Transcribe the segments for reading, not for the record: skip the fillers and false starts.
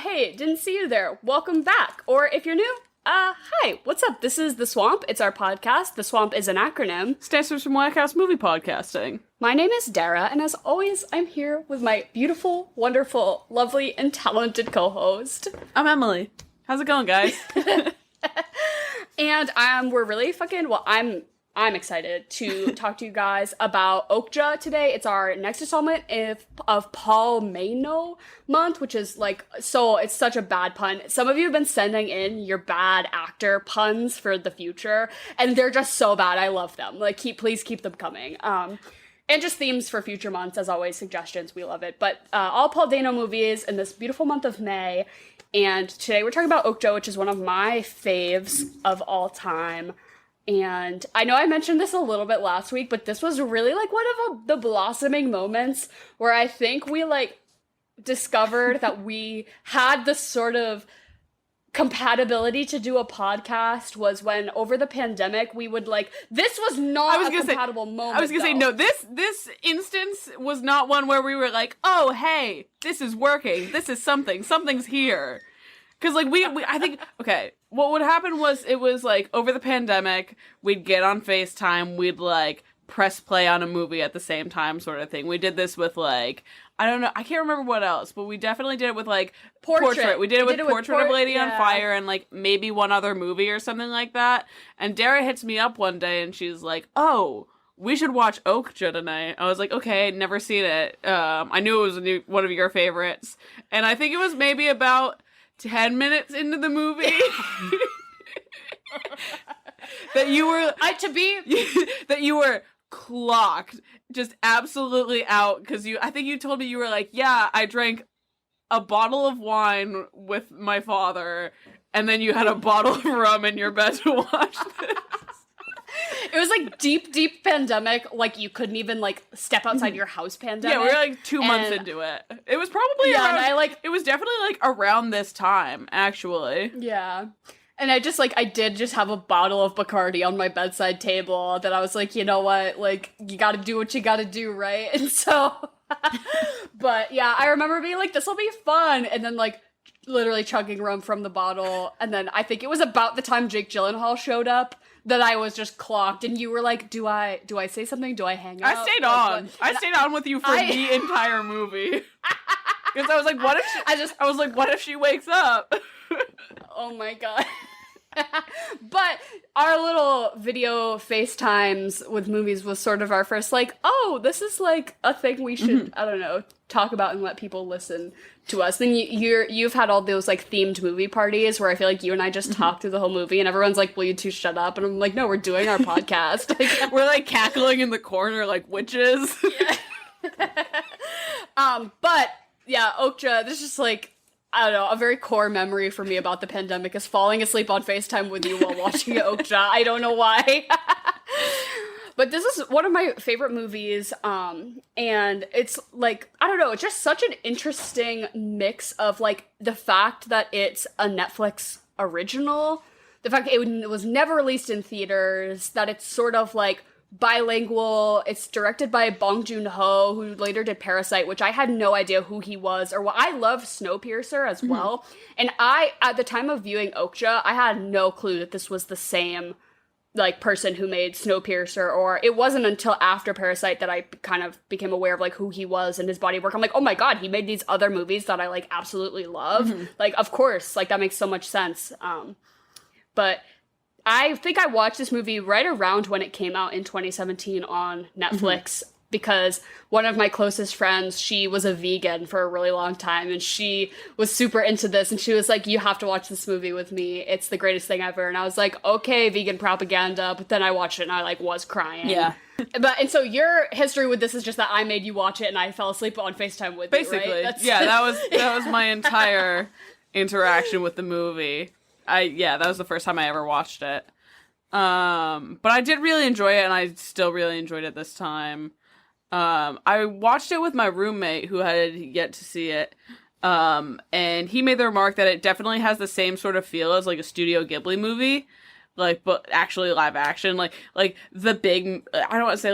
hey, didn't see you there. Welcome back. Or if you're new, hi, what's up? This is The Swamp. It's our podcast. The Swamp is an acronym. Stands for some Whack-Ass Movie Podcasting. My name is Dara, and as always, I'm here with my beautiful, wonderful, lovely, and talented co-host. I'm Emily. How's it going, guys? And we're really I'm excited to talk to you guys about Okja today. It's our next installment of Paul MAYno month, which is it's such a bad pun. Some of you have been sending in your bad actor puns for the future, and they're just so bad. I love them. Please keep them coming. And just themes for future months, as always, suggestions. We love it. But all Paul Dano movies in this beautiful month of May. And today we're talking about Okja, which is one of my faves of all time. And I know I mentioned this a little bit last week, but this was really one of the blossoming moments where I think we discovered that we had this sort of compatibility to do a podcast was when over the pandemic we would this was not a compatible moment. I was gonna say, no, this instance was not one where we were like, oh, hey, this is working. This is something's here. Because, I think, okay, what would happen was, it was, over the pandemic, we'd get on FaceTime, we'd, press play on a movie at the same time sort of thing. We did this with, I don't know, I can't remember what else, but we definitely did it with, Portrait. We did it with Portrait of Lady on Fire and, maybe one other movie or something like that. And Dara hits me up one day, and she's like, oh, we should watch Okja tonight. I was like, okay, never seen it. I knew it was one of your favorites. And I think it was maybe about 10 minutes into the movie that you were clocked, just absolutely out, because I think you told me you were like, yeah, I drank a bottle of wine with my father, and then you had a bottle of rum in your bed to watch this. It was deep pandemic, you couldn't even step outside your house pandemic. Yeah, we were 2 months into it. It was probably around, it was definitely around this time, actually. Yeah. And I did just have a bottle of Bacardi on my bedside table that I was like, you know what, you gotta do what you gotta do, right? And so, but yeah, I remember being like, this will be fun, and then literally chugging rum from the bottle, and then I think it was about the time Jake Gyllenhaal showed up that I was just clocked, and you were like, do I say something? Do I hang out? I stayed on. I stayed on with you for the entire movie. Because I was like, what if she wakes up? Oh my god. But our little video FaceTimes with movies was sort of our first oh, this is a thing we should, I don't know, talk about and let people listen to us. Then you've had all those themed movie parties where I feel like you and I just talk through the whole movie and everyone's like, will you two shut up? And I'm like, no, we're doing our podcast. We're cackling in the corner like witches. But yeah, Okja, this is just I don't know, a very core memory for me about the pandemic is falling asleep on FaceTime with you while watching Okja. I don't know why. But this is one of my favorite movies, and it's I don't know, it's just such an interesting mix of the fact that it's a Netflix original, the fact that it was never released in theaters, that it's sort of bilingual. It's directed by Bong Joon Ho, who later did Parasite, which I had no idea who he was, or what. I love Snowpiercer as well. And at the time of viewing Okja, I had no clue that this was the same person who made Snowpiercer, or it wasn't until after Parasite that I kind of became aware of who he was and his body of work. I'm like, oh my god, he made these other movies that I absolutely love. Of course, that makes so much sense. But I think I watched this movie right around when it came out in 2017 on Netflix, because one of my closest friends, she was a vegan for a really long time, and she was super into this, and she was like, you have to watch this movie with me. It's the greatest thing ever. And I was like, okay, vegan propaganda. But then I watched it and I was crying. Yeah. And so your history with this is just that I made you watch it and I fell asleep on FaceTime with you, right? Yeah, that was my entire interaction with the movie. That was the first time I ever watched it. But I did really enjoy it, and I still really enjoyed it this time. I watched it with my roommate who had yet to see it. And he made the remark that it definitely has the same sort of feel as a Studio Ghibli movie. But actually live action. The big, I don't want to say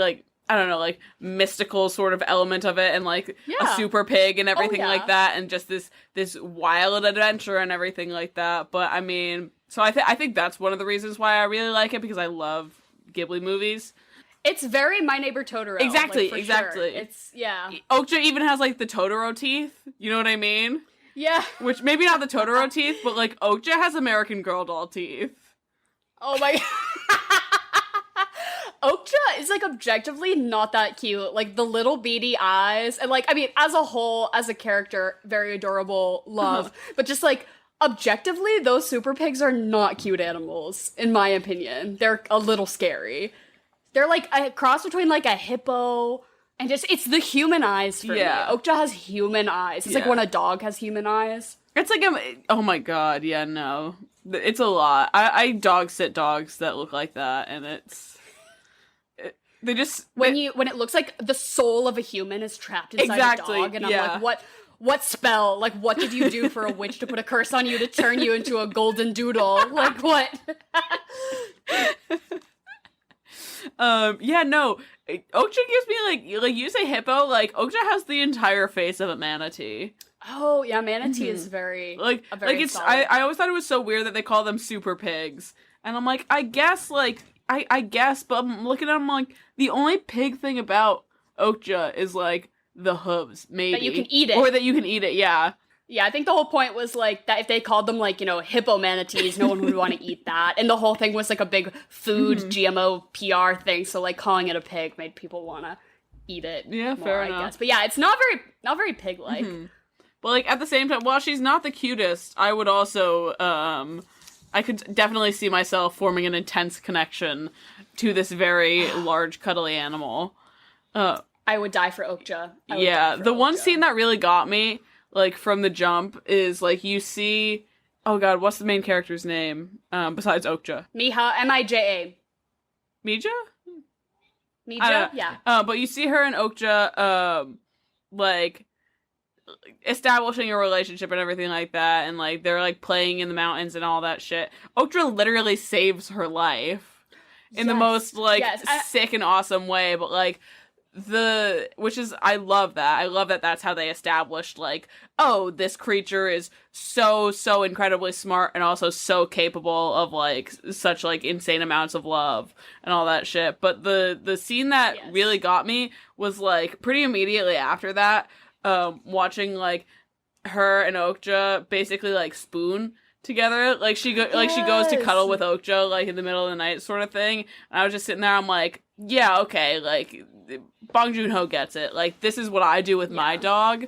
I don't know, like, mystical sort of element of it, and, like, a Yeah. super pig and everything yeah. like that, and just this wild adventure and everything like that. But, I mean, so I think that's one of the reasons why I really like it, because I love Ghibli movies. It's very My Neighbor Totoro. Exactly, like, for exactly. Sure. It's, yeah. Okja even has, like, the Totoro teeth, you know what I mean? Yeah. Which, maybe not the Totoro teeth, but, like, Okja has American Girl doll teeth. Oh my god. Okja is, like, objectively not that cute. Like, the little beady eyes, and, like, I mean, as a whole, as a character, very adorable, love. But just, like, objectively, those super pigs are not cute animals, in my opinion. They're a little scary. They're, like, a cross between, like, a hippo and just, it's the human eyes for me. Okja has human eyes. It's like when a dog has human eyes. It's like, oh my god, yeah, no. It's a lot. I dog sit dogs that look like that, and they just... When it looks like the soul of a human is trapped inside a dog, and I'm like, what spell? Like, what did you do for a witch to put a curse on you to turn you into a golden doodle? Like, what? Yeah, no. Okja gives me, like you say hippo, like, Okja has the entire face of a manatee. Oh, yeah, manatee is very, like it's, solid. I always thought it was so weird that they call them super pigs. And I'm like, I guess, like, I guess, but I'm looking at them like, the only pig thing about Okja is, like, the hooves, maybe. That you can eat it. Or that you can eat it, yeah. Yeah, I think the whole point was, like, that if they called them, like, you know, hippo manatees, no one would want to eat that. And the whole thing was, like, a big food GMO PR thing, so, like, calling it a pig made people want to eat it. Yeah, more, fair I enough. guess. But yeah, it's not very pig-like. But, like, at the same time, while she's not the cutest, I would also, I could definitely see myself forming an intense connection to this very large, cuddly animal. I would die for Okja. Yeah, the one scene that really got me, like, from the jump is, like, you see... Oh god, what's the main character's name, besides Okja? Mija, M-I-J-A. Mija? Mija? Yeah. But you see her and Okja, like, establishing a relationship and everything like that, and, like, they're, like, playing in the mountains and all that shit. Okja literally saves her life in the most, like, sick and awesome way, but, like... I love that that's how they established, like, oh, this creature is so incredibly smart and also so capable of, like, such, like, insane amounts of love and all that shit. But the scene that really got me was, like, pretty immediately after that, watching, like, her and Okja basically, like, spoon together. Like, she goes to cuddle with Okja, like, in the middle of the night sort of thing. And I was just sitting there, I'm like, yeah, okay, like, Bong Joon Ho gets it. Like, this is what I do with my dog.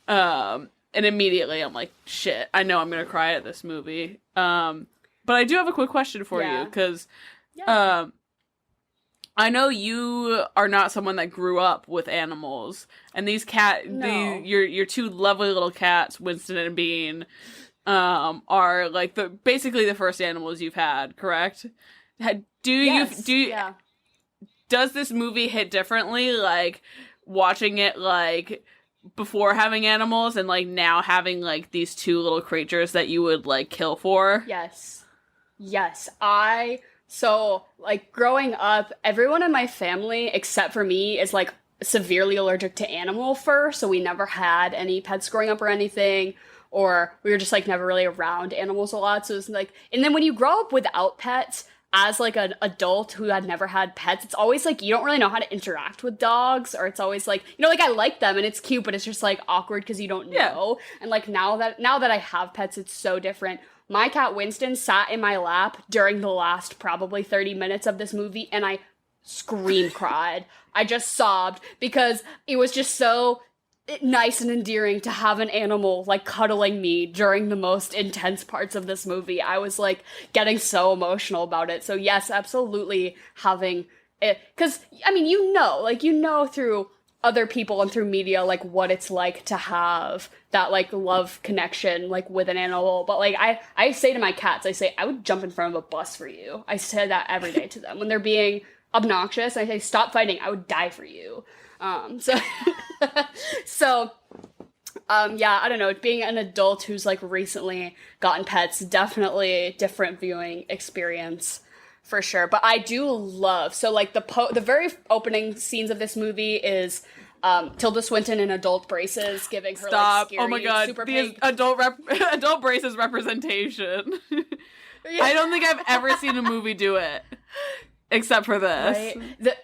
And immediately I'm like, shit, I know I'm gonna cry at this movie. But I do have a quick question for you, because I know you are not someone that grew up with animals, and these your two lovely little cats, Winston and Bean, are, like, basically the first animals you've had, correct? Does this movie hit differently, like, watching it, like, before having animals and, like, now having, like, these two little creatures that you would, like, kill for? Yes. So, like, growing up, everyone in my family, except for me, is, like, severely allergic to animal fur, so we never had any pets growing up or anything, or we were just, like, never really around animals a lot, so it's, like, and then when you grow up without pets, as, like, an adult who had never had pets, it's always, like, you don't really know how to interact with dogs, or it's always, like, you know, like, I like them, and it's cute, but it's just, like, awkward because you don't know, and, like, now that I have pets, it's so different. My cat Winston sat in my lap during the last probably 30 minutes of this movie, and I scream cried. I just sobbed, because it was just so nice and endearing to have an animal, like, cuddling me during the most intense parts of this movie. I was, like, getting so emotional about it. So yes, absolutely having it, because, I mean, you know through other people and through media, like, what it's like to have that, like, love connection, like, with an animal. But, like, I say to my cats, I would jump in front of a bus for you. I say that every day to them. When they're being obnoxious, I say, stop fighting, I would die for you. Yeah, I don't know, being an adult who's, like, recently gotten pets, definitely different viewing experience. For sure. But I do love, so like the very opening scenes of this movie is Tilda Swinton in adult braces giving her like scary oh my god, super the pig. adult braces representation. Yeah. I don't think I've ever seen a movie do it. Except for this. Right?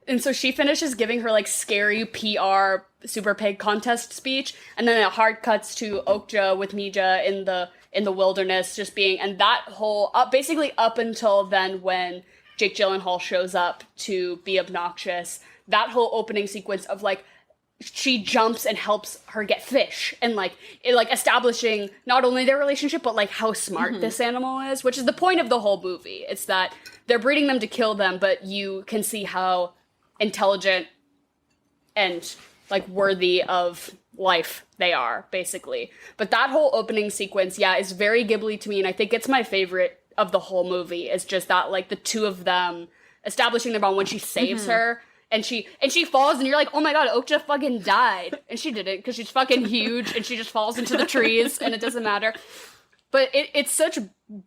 And so she finishes giving her like scary PR super pig contest speech, and then it hard cuts to Okja with Mija in the wilderness, just being, and that whole basically up until then when Jake Gyllenhaal shows up to be obnoxious, that whole opening sequence of like she jumps and helps her get fish, and like it like establishing not only their relationship but like how smart this animal is, which is the point of the whole movie. It's that they're breeding them to kill them, but you can see how intelligent and like worthy of life they are, basically. But that whole opening sequence, yeah, is very Ghibli to me, and I think it's my favorite of the whole movie. Is just that like the two of them establishing their bond when she saves her. And she falls, and you're like, oh my god, Okja fucking died. And she didn't, because she's fucking huge, and she just falls into the trees, and it doesn't matter. But it's such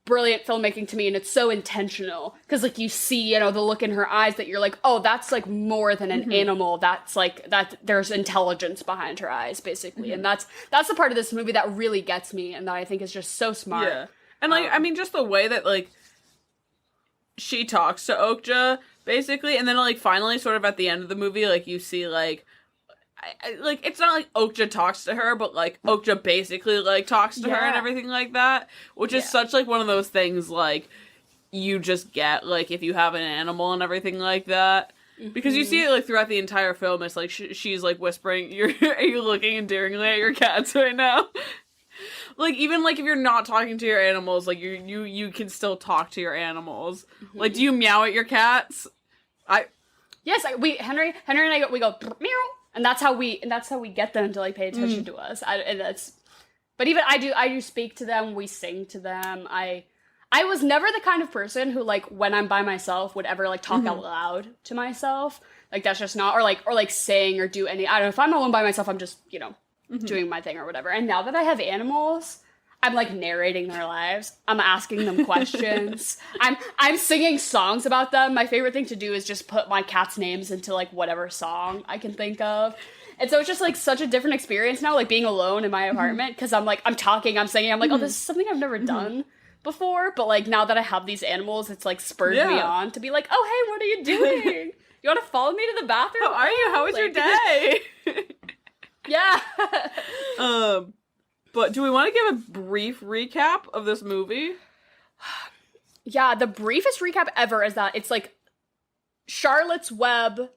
brilliant filmmaking to me, and it's so intentional. Because, like, you see, you know, the look in her eyes that you're like, oh, that's, like, more than an animal. That's, like, that there's intelligence behind her eyes, basically. And that's the part of this movie that really gets me, and that I think is just so smart. Yeah. And, like, I mean, just the way that, like, she talks to Okja, basically, and then, like, finally, sort of at the end of the movie, like, you see, like, like, it's not like Okja talks to her, but, like, Okja basically, like, talks to her and everything like that, which is such, like, one of those things, like, you just get, like, if you have an animal and everything like that. Because you see it, like, throughout the entire film, it's, like, she's, like, whispering, are you looking endearingly at your cats right now? Like, even, like, if you're not talking to your animals, like, you can still talk to your animals. Like, do you meow at your cats? Yes, Henry and I we go meow, and that's how we get them to like pay attention to us. But even I do speak to them. We sing to them. I was never the kind of person who like when I'm by myself would ever like talk out loud to myself. Like that's just not or like sing or do any. I don't know, if I'm alone by myself, I'm just doing my thing or whatever. And now that I have animals, I'm like narrating their lives. I'm asking them questions. I'm singing songs about them. My favorite thing to do is just put my cat's names into like whatever song I can think of. And so it's just like such a different experience now, like being alone in my apartment, because I'm like, I'm talking, I'm singing, I'm like, oh, this is something I've never done before. But like now that I have these animals, it's like spurred me on to be like, oh, hey, what are you doing? You want to follow me to the bathroom? How are you? How was your day? Yeah. But do we want to give a brief recap of this movie? Yeah, the briefest recap ever is that it's like Charlotte's Web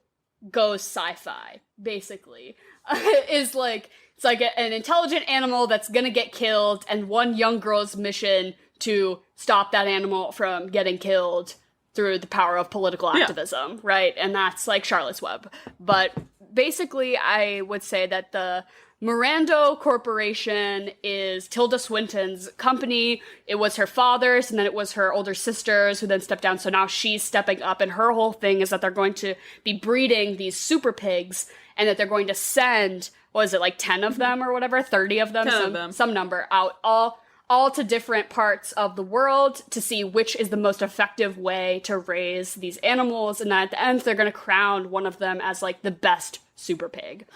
goes sci-fi, basically. It's like an intelligent animal that's gonna get killed, and one young girl's mission to stop that animal from getting killed through the power of political activism, right? And that's like Charlotte's Web. But basically, I would say that the Mirando Corporation is Tilda Swinton's company. It was her father's, and then it was her older sister's, who then stepped down. So now she's stepping up, and her whole thing is that they're going to be breeding these super pigs, and that they're going to send, what is it, like 10 of them or whatever? 30 of them? Some number out, all to different parts of the world to see which is the most effective way to raise these animals. And then at the end, they're going to crown one of them as like the best super pig.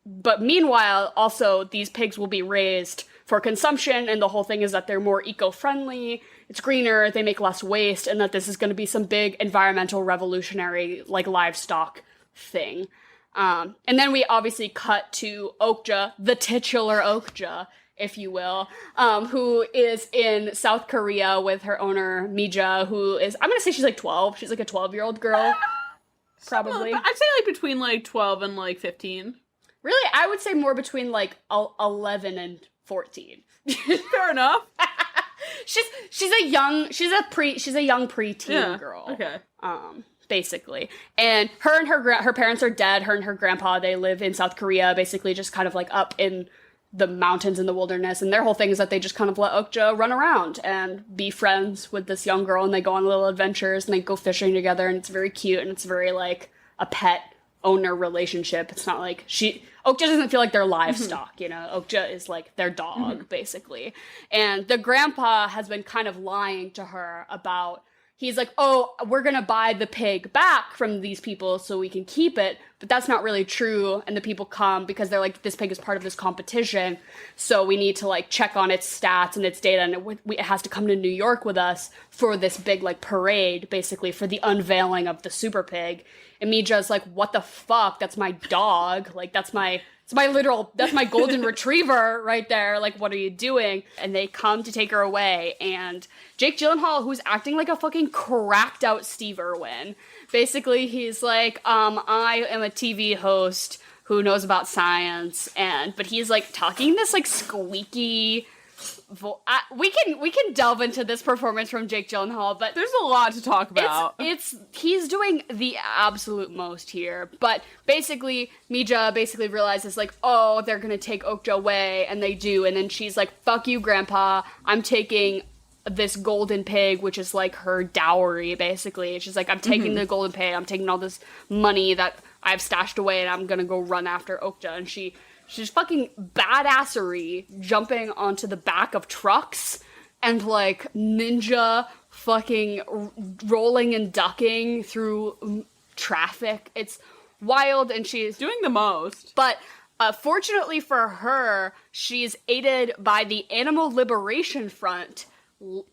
But meanwhile, also, these pigs will be raised for consumption, and the whole thing is that they're more eco-friendly, it's greener, they make less waste, and that this is going to be some big environmental revolutionary, like, livestock thing. And then we obviously cut to Okja, the titular Okja, if you will, who is in South Korea with her owner, Mija, who is, I'm going to say she's like 12. She's like a 12-year-old girl, probably. I'd say like between like 12 and like 15. Really, I would say more between like 11 and 14. Fair enough. she's a young preteen girl. Okay. Basically, and her parents are dead. Her and her grandpa, they live in South Korea, basically just kind of like up in the mountains in the wilderness. And their whole thing is that they just kind of let Okja run around and be friends with this young girl, and they go on little adventures and they go fishing together, and it's very cute and it's very like a pet owner relationship. It's not like Okja doesn't feel like their livestock, you know? Okja is like their dog, basically. And the grandpa has been kind of lying to her about, he's like, oh, we're gonna buy the pig back from these people so we can keep it, but that's not really true. And the people come because they're like, this pig is part of this competition, so we need to like check on its stats and its data, and it has to come to New York with us for this big like parade, basically, for the unveiling of the super pig. And Mija's like, what the fuck? That's my dog. Like, that's my golden retriever right there. Like, what are you doing? And they come to take her away. And Jake Gyllenhaal, who's acting like a fucking cracked out Steve Irwin. Basically, he's like, I am a TV host who knows about science. But he's like talking this like squeaky we can delve into this performance from Jake Gyllenhaal, but there's a lot to talk about. He's doing the absolute most here. But basically, Mija basically realizes like, oh, they're gonna take Okja away, and they do, and then she's like, fuck you, Grandpa, I'm taking this golden pig, which is like her dowry, basically. She's like, I'm taking the golden pig, I'm taking all this money that I've stashed away, and I'm gonna go run after Okja. And she's fucking badassery jumping onto the back of trucks and like ninja fucking rolling and ducking through traffic. It's wild, and she's doing the most. But fortunately for her, she's aided by the Animal Liberation Front,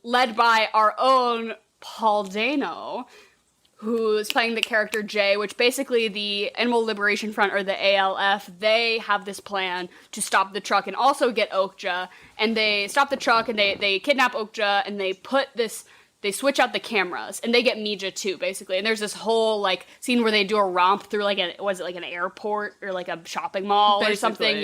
led by our own Paul Dano, who's playing the character Jay, which basically the Animal Liberation Front, or the ALF, they have this plan to stop the truck and also get Okja. And they stop the truck and they kidnap Okja, and they switch out the cameras, and they get Mija too, basically. And there's this whole like scene where they do a romp through like an airport or like a shopping mall basically, or something.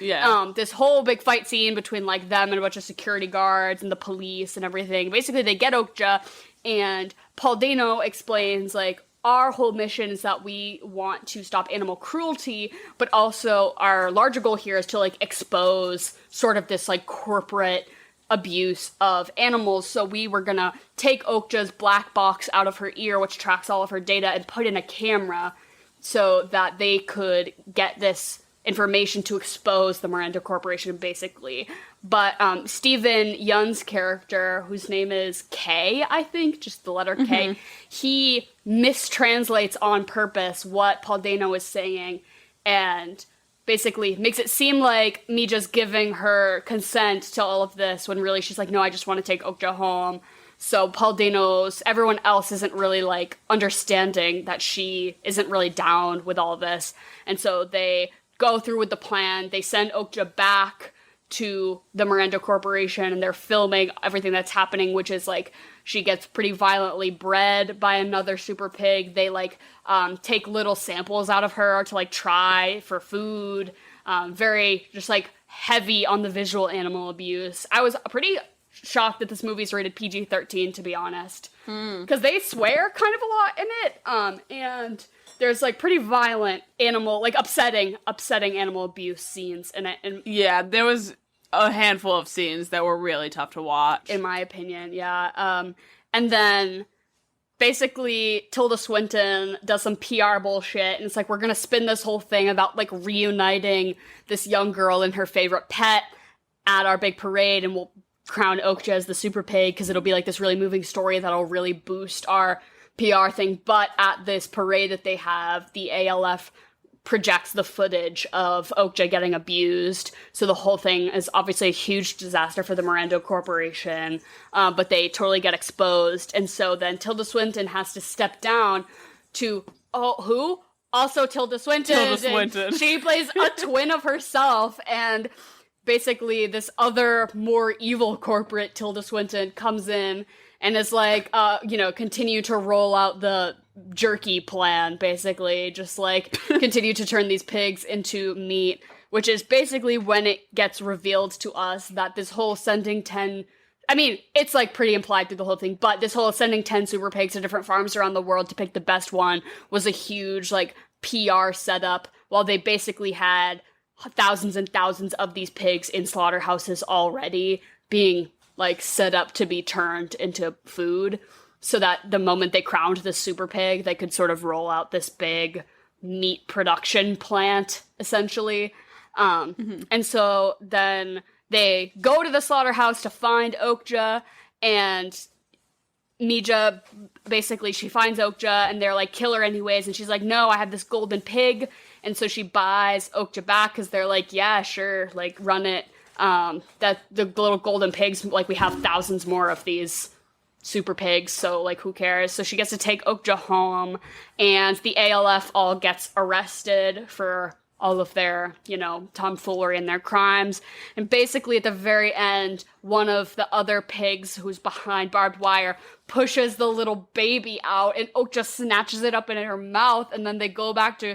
Yeah. This whole big fight scene between like them and a bunch of security guards and the police and everything. Basically, they get Okja. And Paul Dano explains, like, our whole mission is that we want to stop animal cruelty, but also our larger goal here is to, like, expose sort of this, like, corporate abuse of animals. So we were gonna take Okja's black box out of her ear, which tracks all of her data, and put in a camera so that they could get this information to expose the Miranda Corporation, basically. But Steven Yeun's character, whose name is K, I think, just the letter K, he mistranslates on purpose what Paul Dano is saying, and basically makes it seem like Mija's giving her consent to all of this, when really she's like, no, I just want to take Okja home. So Paul Dano's, everyone else isn't really, like, understanding that she isn't really down with all of this. And so they go through with the plan. They send Okja back to the Miranda Corporation, and they're filming everything that's happening, which is, like, she gets pretty violently bred by another super pig. They, like, take little samples out of her to, like, try for food. Very, just, like, heavy on the visual animal abuse. I was pretty shocked that this movie's rated PG-13, to be honest. Because they swear kind of a lot in it, and there's, like, pretty violent animal, like, upsetting animal abuse scenes in it. And yeah, there was a handful of scenes that were really tough to watch. In my opinion, yeah. And then, basically, Tilda Swinton does some PR bullshit, and it's like, we're gonna spin this whole thing about, like, reuniting this young girl and her favorite pet at our big parade, and we'll crown Okja as the super pig, because it'll be, like, this really moving story that'll really boost our PR thing. But at this parade that they have, the ALF projects the footage of Okja getting abused, so the whole thing is obviously a huge disaster for the Miranda Corporation, but they totally get exposed, and so then Tilda Swinton has to step down to, who? Also Tilda Swinton. Tilda Swinton. She plays a twin of herself, and basically this other, more evil corporate Tilda Swinton comes in and is like, continue to roll out the jerky plan, basically. Just, like, continue to turn these pigs into meat, which is basically when it gets revealed to us that this whole sending 10... I mean, it's, like, pretty implied through the whole thing, but this whole sending 10 super pigs to different farms around the world to pick the best one was a huge, like, PR setup, while they basically had thousands and thousands of these pigs in slaughterhouses already being, like, set up to be turned into food, so that the moment they crowned the super pig, they could sort of roll out this big meat production plant, essentially. And so then they go to the slaughterhouse to find Okja, and Mija, basically, she finds Okja, and they're like, kill her anyways, and she's like, no, I have this golden pig, and so she buys Okja back, because they're like, yeah, sure, like, run it. That the little golden pigs, like, we have thousands more of these super pigs, so, like, who cares? So she gets to take Okja home, and the ALF all gets arrested for all of their, tomfoolery and their crimes. And basically at the very end, one of the other pigs who's behind barbed wire pushes the little baby out, and Okja snatches it up in her mouth, and then they go back to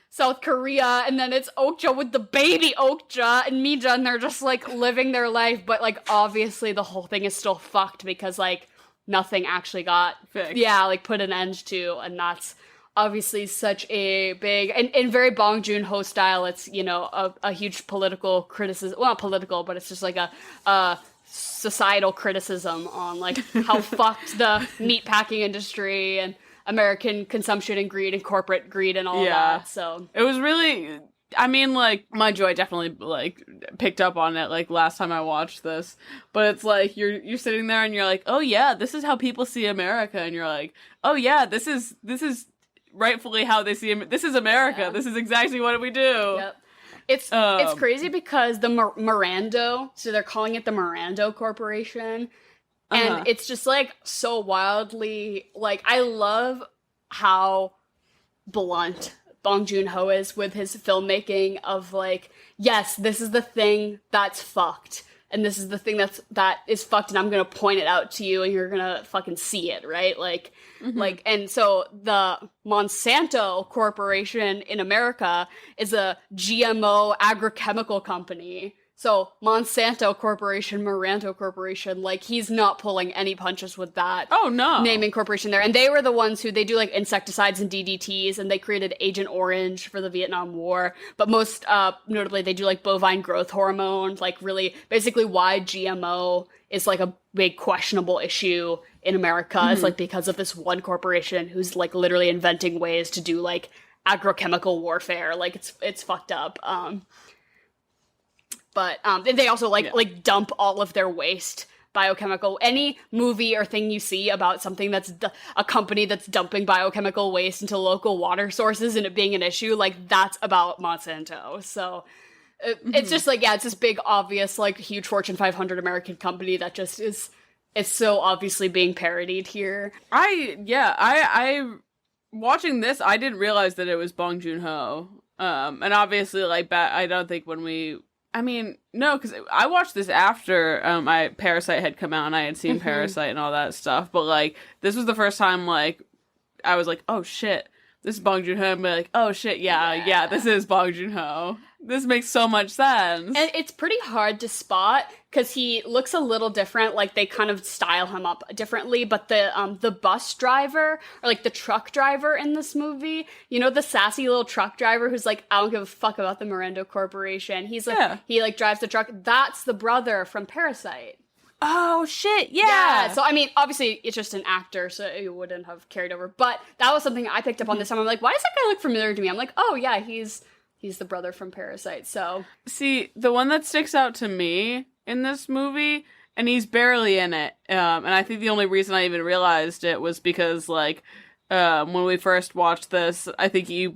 South Korea, and then it's Okja with the baby Okja and Mija, and they're just, like, living their life, but, like, obviously the whole thing is still fucked, because, like, nothing actually got fixed. Yeah, like, put an end to, and that's obviously such a big, and very Bong Joon Ho style. It's, a huge political criticism. Well, not political, but it's just like a societal criticism on, like, how fucked the meatpacking industry and American consumption and greed and corporate greed and all that. So it was really, I mean, like, mind you, I definitely, like, picked up on it, like, last time I watched this, but it's like, you're sitting there and you're like, oh yeah, this is how people see America, and you're like, oh yeah, this is rightfully how they see him. This is America. Yeah. This is exactly what we do. Yep. It's crazy because the Mirando, so they're calling it the Mirando Corporation, and it's just, like, so wildly, like, I love how blunt Bong Joon Ho is with his filmmaking of, like, yes, this is the thing that's fucked, and this is the thing that is fucked, and I'm gonna point it out to you, and you're gonna fucking see it, right? Like, like, and so the Monsanto Corporation in America is a GMO agrochemical company. So Monsanto Corporation, Mirando Corporation, like, he's not pulling any punches with that. Oh, no. Naming corporation there. And they were the ones who, they do, like, insecticides and DDTs, and they created Agent Orange for the Vietnam War. But most notably, they do, like, bovine growth hormone, like, really, basically why GMO is, like, a big questionable issue in America. It's, like, because of this one corporation who's, like, literally inventing ways to do, like, agrochemical warfare. Like, it's fucked up. But they also, like, dump all of their waste, biochemical. Any movie or thing you see about something that's a company that's dumping biochemical waste into local water sources and it being an issue, like, that's about Monsanto. So it's just, like, yeah, it's this big, obvious, like, huge Fortune 500 American company that just is so obviously being parodied here. I watching this, I didn't realize that it was Bong Joon Ho. And obviously, like, I don't think no, because I watched this after Parasite had come out, and I had seen Parasite and all that stuff, but, like, this was the first time, like, I was like, oh shit, this is Bong Joon Ho, and be like, oh shit, yeah, this is Bong Joon Ho. This makes so much sense. And it's pretty hard to spot, because he looks a little different, like, they kind of style him up differently, but the bus driver, or, like, the truck driver in this movie, the sassy little truck driver who's like, I don't give a fuck about the Mirando Corporation. He's like, he, like, drives the truck. That's the brother from Parasite. Oh, shit, yeah. So, I mean, obviously, it's just an actor, so it wouldn't have carried over, but that was something I picked up on this time. I'm like, why does that guy look familiar to me? I'm like, oh, yeah, he's the brother from Parasite, so. See, the one that sticks out to me in this movie, and he's barely in it, and I think the only reason I even realized it was because, like, when we first watched this, I think you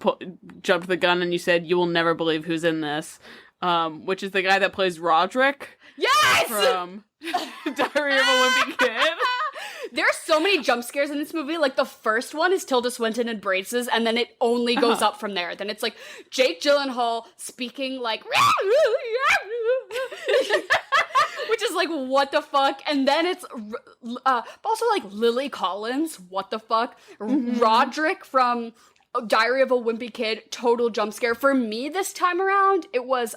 jumped the gun and you said, you will never believe who's in this, which is the guy that plays Roderick. Yes! From Diary of a Wimpy Kid. There are so many jump scares in this movie. Like, the first one is Tilda Swinton in braces, and then it only goes up from there. Then it's, like, Jake Gyllenhaal speaking, like, which is, like, what the fuck? And then it's also, like, Lily Collins, what the fuck? Roderick from Diary of a Wimpy Kid, total jump scare. For me this time around, it was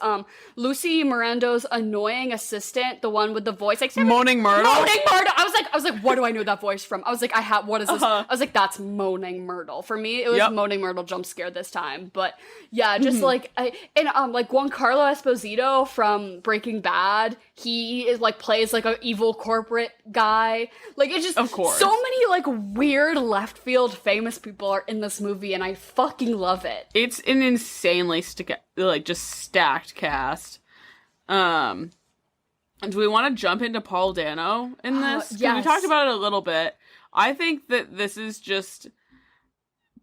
Lucy Mirando's annoying assistant, the one with the voice, like, Moaning Myrtle. Moaning Myrtle. I was like, what do I know that voice from? I was like, what is this? I was like, that's Moaning Myrtle. For me, it was Moaning Myrtle jump scare this time. But yeah, just like, like Giancarlo Esposito from Breaking Bad, he is like plays like an evil corporate guy. Like it's just Of course. so many like weird left field famous people are in this movie, and I fucking love it. It's an insanely just stacked cast. Do we want to jump into Paul Dano in this? 'Cause yes. we talked about it a little bit. I think that this is just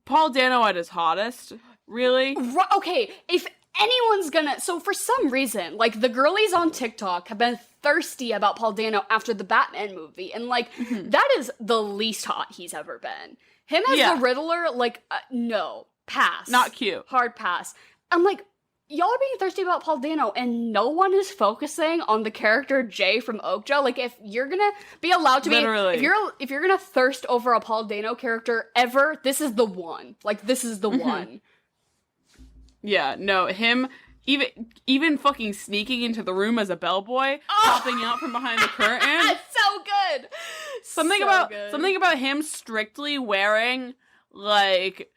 Paul Dano at his hottest, really. Okay, if anyone's gonna... So for some reason, like, the girlies on TikTok have been thirsty about Paul Dano after the Batman movie, and, like, that is the least hot he's ever been. Him as the Riddler, like, no. Pass. Not cute. Hard pass. I'm like, y'all are being thirsty about Paul Dano, and no one is focusing on the character Jay from Okja. Like, if you're gonna be allowed to Literally. be... If you're gonna thirst over a Paul Dano character ever, this is the one. Like, this is the one. Yeah, no, him even fucking sneaking into the room as a bellboy, popping out from behind the curtain. So good. Something about him strictly wearing like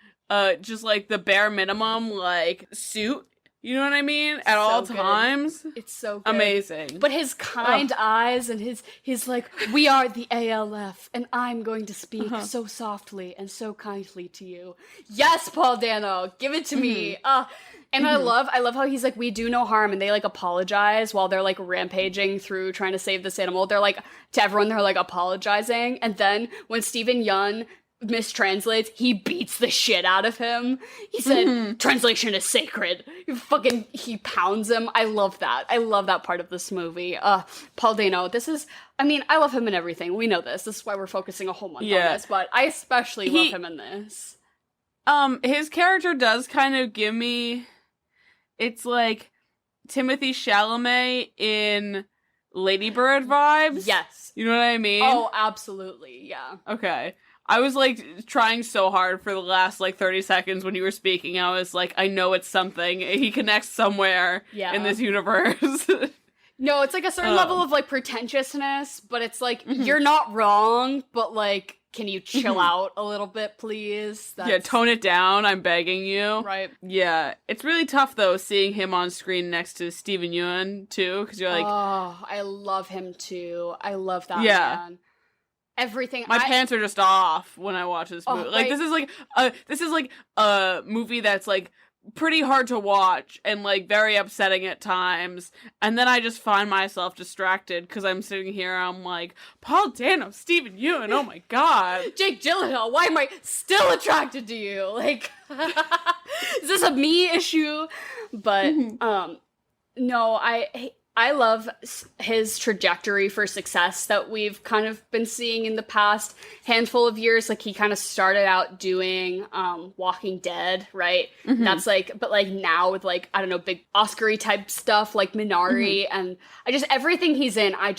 just like the bare minimum like suit. You know what I mean? At all good. times. It's so good. Amazing. But his kind eyes and his like, we are the ALF, and I'm going to speak so softly and so kindly to you. Yes, Paul Dano, give it to me. And I love how he's like, we do no harm, and they like apologize while they're like rampaging through trying to save this animal. They're like, to everyone, they're like apologizing, and then when Steven Yeun mistranslates, he beats the shit out of him. He said, translation is sacred. He pounds him. I love that. I love that part of this movie. Paul Dano, I love him in everything. We know this. This is why we're focusing a whole month on this, but I especially love him in this. His character does kind of give me, it's like Timothée Chalamet in Lady Bird vibes. Yes. You know what I mean? Oh, absolutely. Yeah. Okay. I was, like, trying so hard for the last, like, 30 seconds when you were speaking. I was like, I know it's something. He connects somewhere in this universe. No, it's, like, a certain level of, like, pretentiousness, but it's, like, you're not wrong, but, like, can you chill out a little bit, please? Yeah, tone it down. I'm begging you. Right. Yeah. It's really tough, though, seeing him on screen next to Steven Yeun, too, because you're like... Oh, I love him, too. I love that man. Everything. My pants are just off when I watch this movie. Like, this is like a movie that's like pretty hard to watch and like very upsetting at times. And then I just find myself distracted because I'm sitting here. I'm like, Paul Dano, Steven Yeun. Oh my god, Jake Gyllenhaal. Why am I still attracted to you? Like, is this a me issue? But no, I love his trajectory for success that we've kind of been seeing in the past handful of years. Like, he kind of started out doing Walking Dead, right? That's like, but like now with like, I don't know, big Oscar-y type stuff like Minari, and everything he's in, I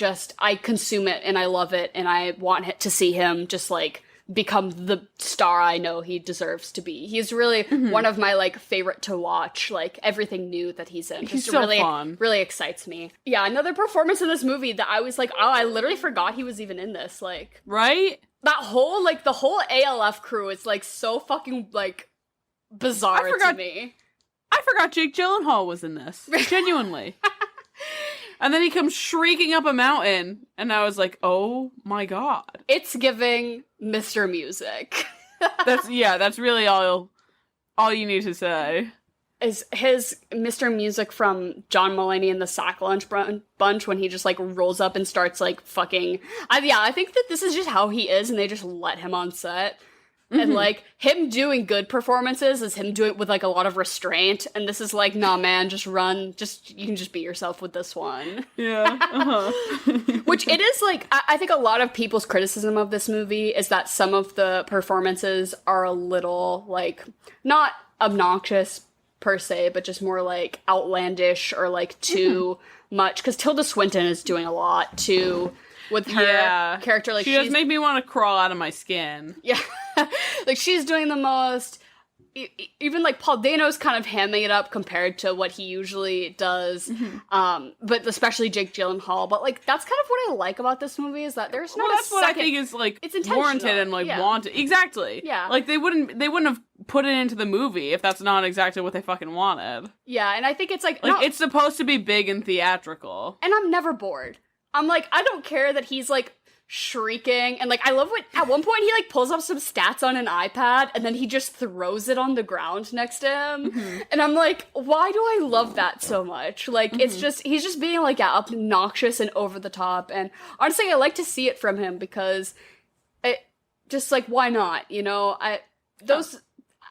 consume it and I love it, and I want to see him just like become the star I know he deserves to be. He's really one of my like favorite to watch. Like, everything new that he's in he's so really fun. Really excites me. Yeah, another performance in this movie that I was like, oh, I literally forgot he was even in this. Like, right? That whole like the whole ALF crew is like so fucking like bizarre to me. I forgot Jake Gyllenhaal was in this. Genuinely. And then he comes shrieking up a mountain, and I was like, oh my god. It's giving Mr. Music. That's really all you need to say. Is his Mr. Music from John Mulaney and the Sack Lunch Bunch, when he just like rolls up and starts like fucking... I think that this is just how he is, and they just let him on set. And like, him doing good performances is him doing it with like a lot of restraint, and this is like, nah man, just run, you can just be yourself with this one. Yeah. Which it is like, I think a lot of people's criticism of this movie is that some of the performances are a little like, not obnoxious per se, but just more like outlandish or like too much, because Tilda Swinton is doing a lot too with her character. Like, she does make me want to crawl out of my skin. Yeah. Like, she's doing the most, even like Paul Dano's kind of hamming it up compared to what he usually does, but especially Jake Gyllenhaal. But like that's kind of what I like about this movie is that there's not. That's what I think is like it's intentional. warranted and like wanted. Exactly. Yeah. Like they wouldn't have put it into the movie if that's not exactly what they fucking wanted. Yeah, and I think it's like it's supposed to be big and theatrical. And I'm never bored. I'm like, I don't care that he's like shrieking, and like I love what at one point he like pulls up some stats on an iPad and then he just throws it on the ground next to him, and I'm like, why do I love that so much? Like it's just he's just being like obnoxious and over the top, and honestly I like to see it from him because it just like why not, you know?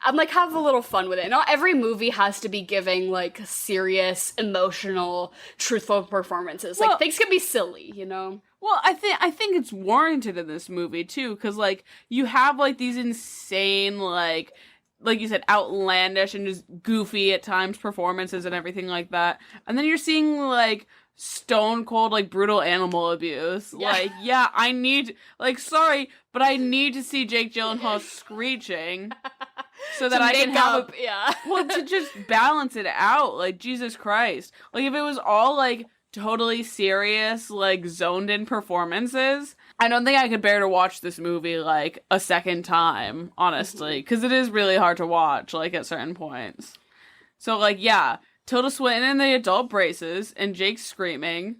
I'm like, have a little fun with it. Not every movie has to be giving, like, serious, emotional, truthful performances. Like, things can be silly, you know? Well, I think it's warranted in this movie, too, because, like, you have, like, these insane, like you said, outlandish and just goofy at times performances and everything like that. And then you're seeing, like, stone cold, like, brutal animal abuse. Yeah. Like, yeah, I need, like, sorry, but I need to see Jake Gyllenhaal screeching. So that I can have to just balance it out, like, Jesus Christ. Like, if it was all, like, totally serious, like, zoned in performances, I don't think I could bear to watch this movie, like, a second time, honestly. Because it is really hard to watch, like, at certain points. So, like, yeah, Tilda Swinton in the adult braces, and Jake screaming.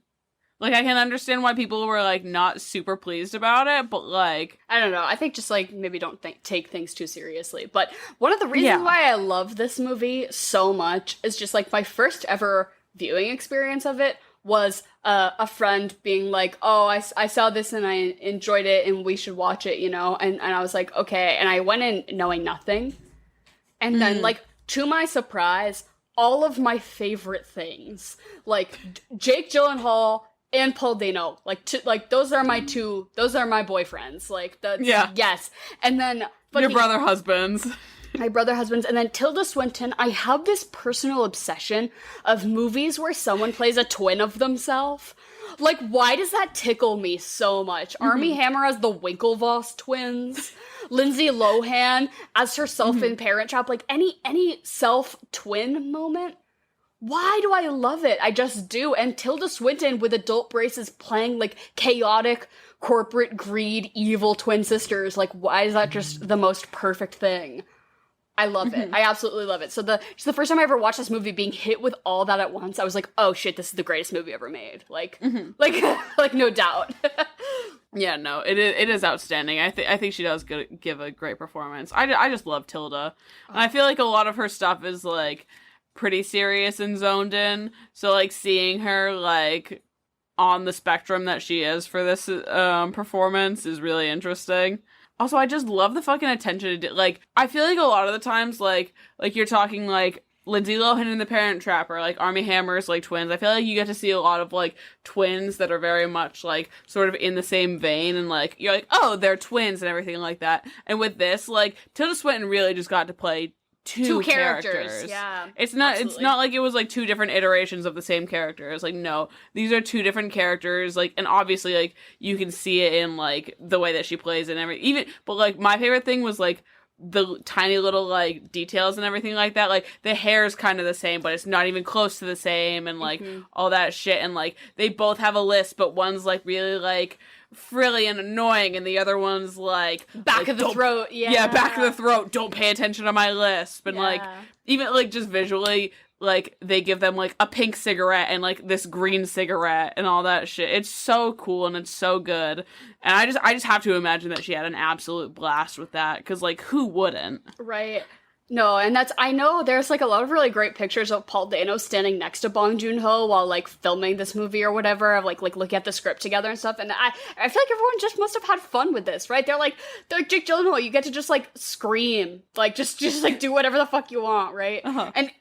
Like, I can understand why people were, like, not super pleased about it, but, like... I don't know. I think just, like, maybe don't take things too seriously. But one of the reasons why I love this movie so much is just, like, my first ever viewing experience of it was a friend being like, oh, I saw this and I enjoyed it and we should watch it, you know? And I was like, okay. And I went in knowing nothing. And then, like, to my surprise, all of my favorite things, like, Jake Gyllenhaal... and Paul Dano, like those are my boyfriends, like yes, and then your brother husbands, my brother husbands, and then Tilda Swinton. I have this personal obsession of movies where someone plays a twin of themselves. Like, why does that tickle me so much? Armie Hammer as the Winklevoss twins, Lindsay Lohan as herself in Parent Trap, like any self twin moment. Why do I love it? I just do. And Tilda Swinton with adult braces playing, like, chaotic, corporate greed, evil twin sisters. Like, why is that just the most perfect thing? I love it. I absolutely love it. So it's the first time I ever watched this movie being hit with all that at once. I was like, oh shit, this is the greatest movie ever made. Like, like no doubt. Yeah, no, it is outstanding. I think she does give a great performance. I just love Tilda. And I feel like a lot of her stuff is, like, pretty serious and zoned in, so like seeing her like on the spectrum that she is for this performance is really interesting. Also, I just love the fucking attention to like I feel like a lot of the times like you're talking like Lindsay Lohan in The Parent Trap or like Armie Hammer's like twins. I feel like you get to see a lot of like twins that are very much like sort of in the same vein and like you're like, oh, they're twins and everything like that. And with this, like Tilda Swinton really just got to play two characters. Yeah. It's not like it was like two different iterations of the same character. It's like, no, these are two different characters, like, and obviously like you can see it in like the way that she plays and but like my favorite thing was like the tiny little like details and everything like that. Like the hair is kind of the same, but it's not even close to the same and like all that shit. And like they both have a list, but one's like really like frilly and annoying and the other one's like back of the throat. Back of the throat, don't pay attention to my lisp. And like even like just visually like they give them like a pink cigarette and like this green cigarette and all that shit. It's so cool and it's so good. And I just have to imagine that she had an absolute blast with that because like who wouldn't? Right. No, and I know there's, like, a lot of really great pictures of Paul Dano standing next to Bong Joon Ho while, like, filming this movie or whatever, of, like looking at the script together and stuff, and I feel like everyone just must have had fun with this, right? They're Jake Gyllenhaal, you get to just, like, scream, like, just like, do whatever the fuck you want, right? And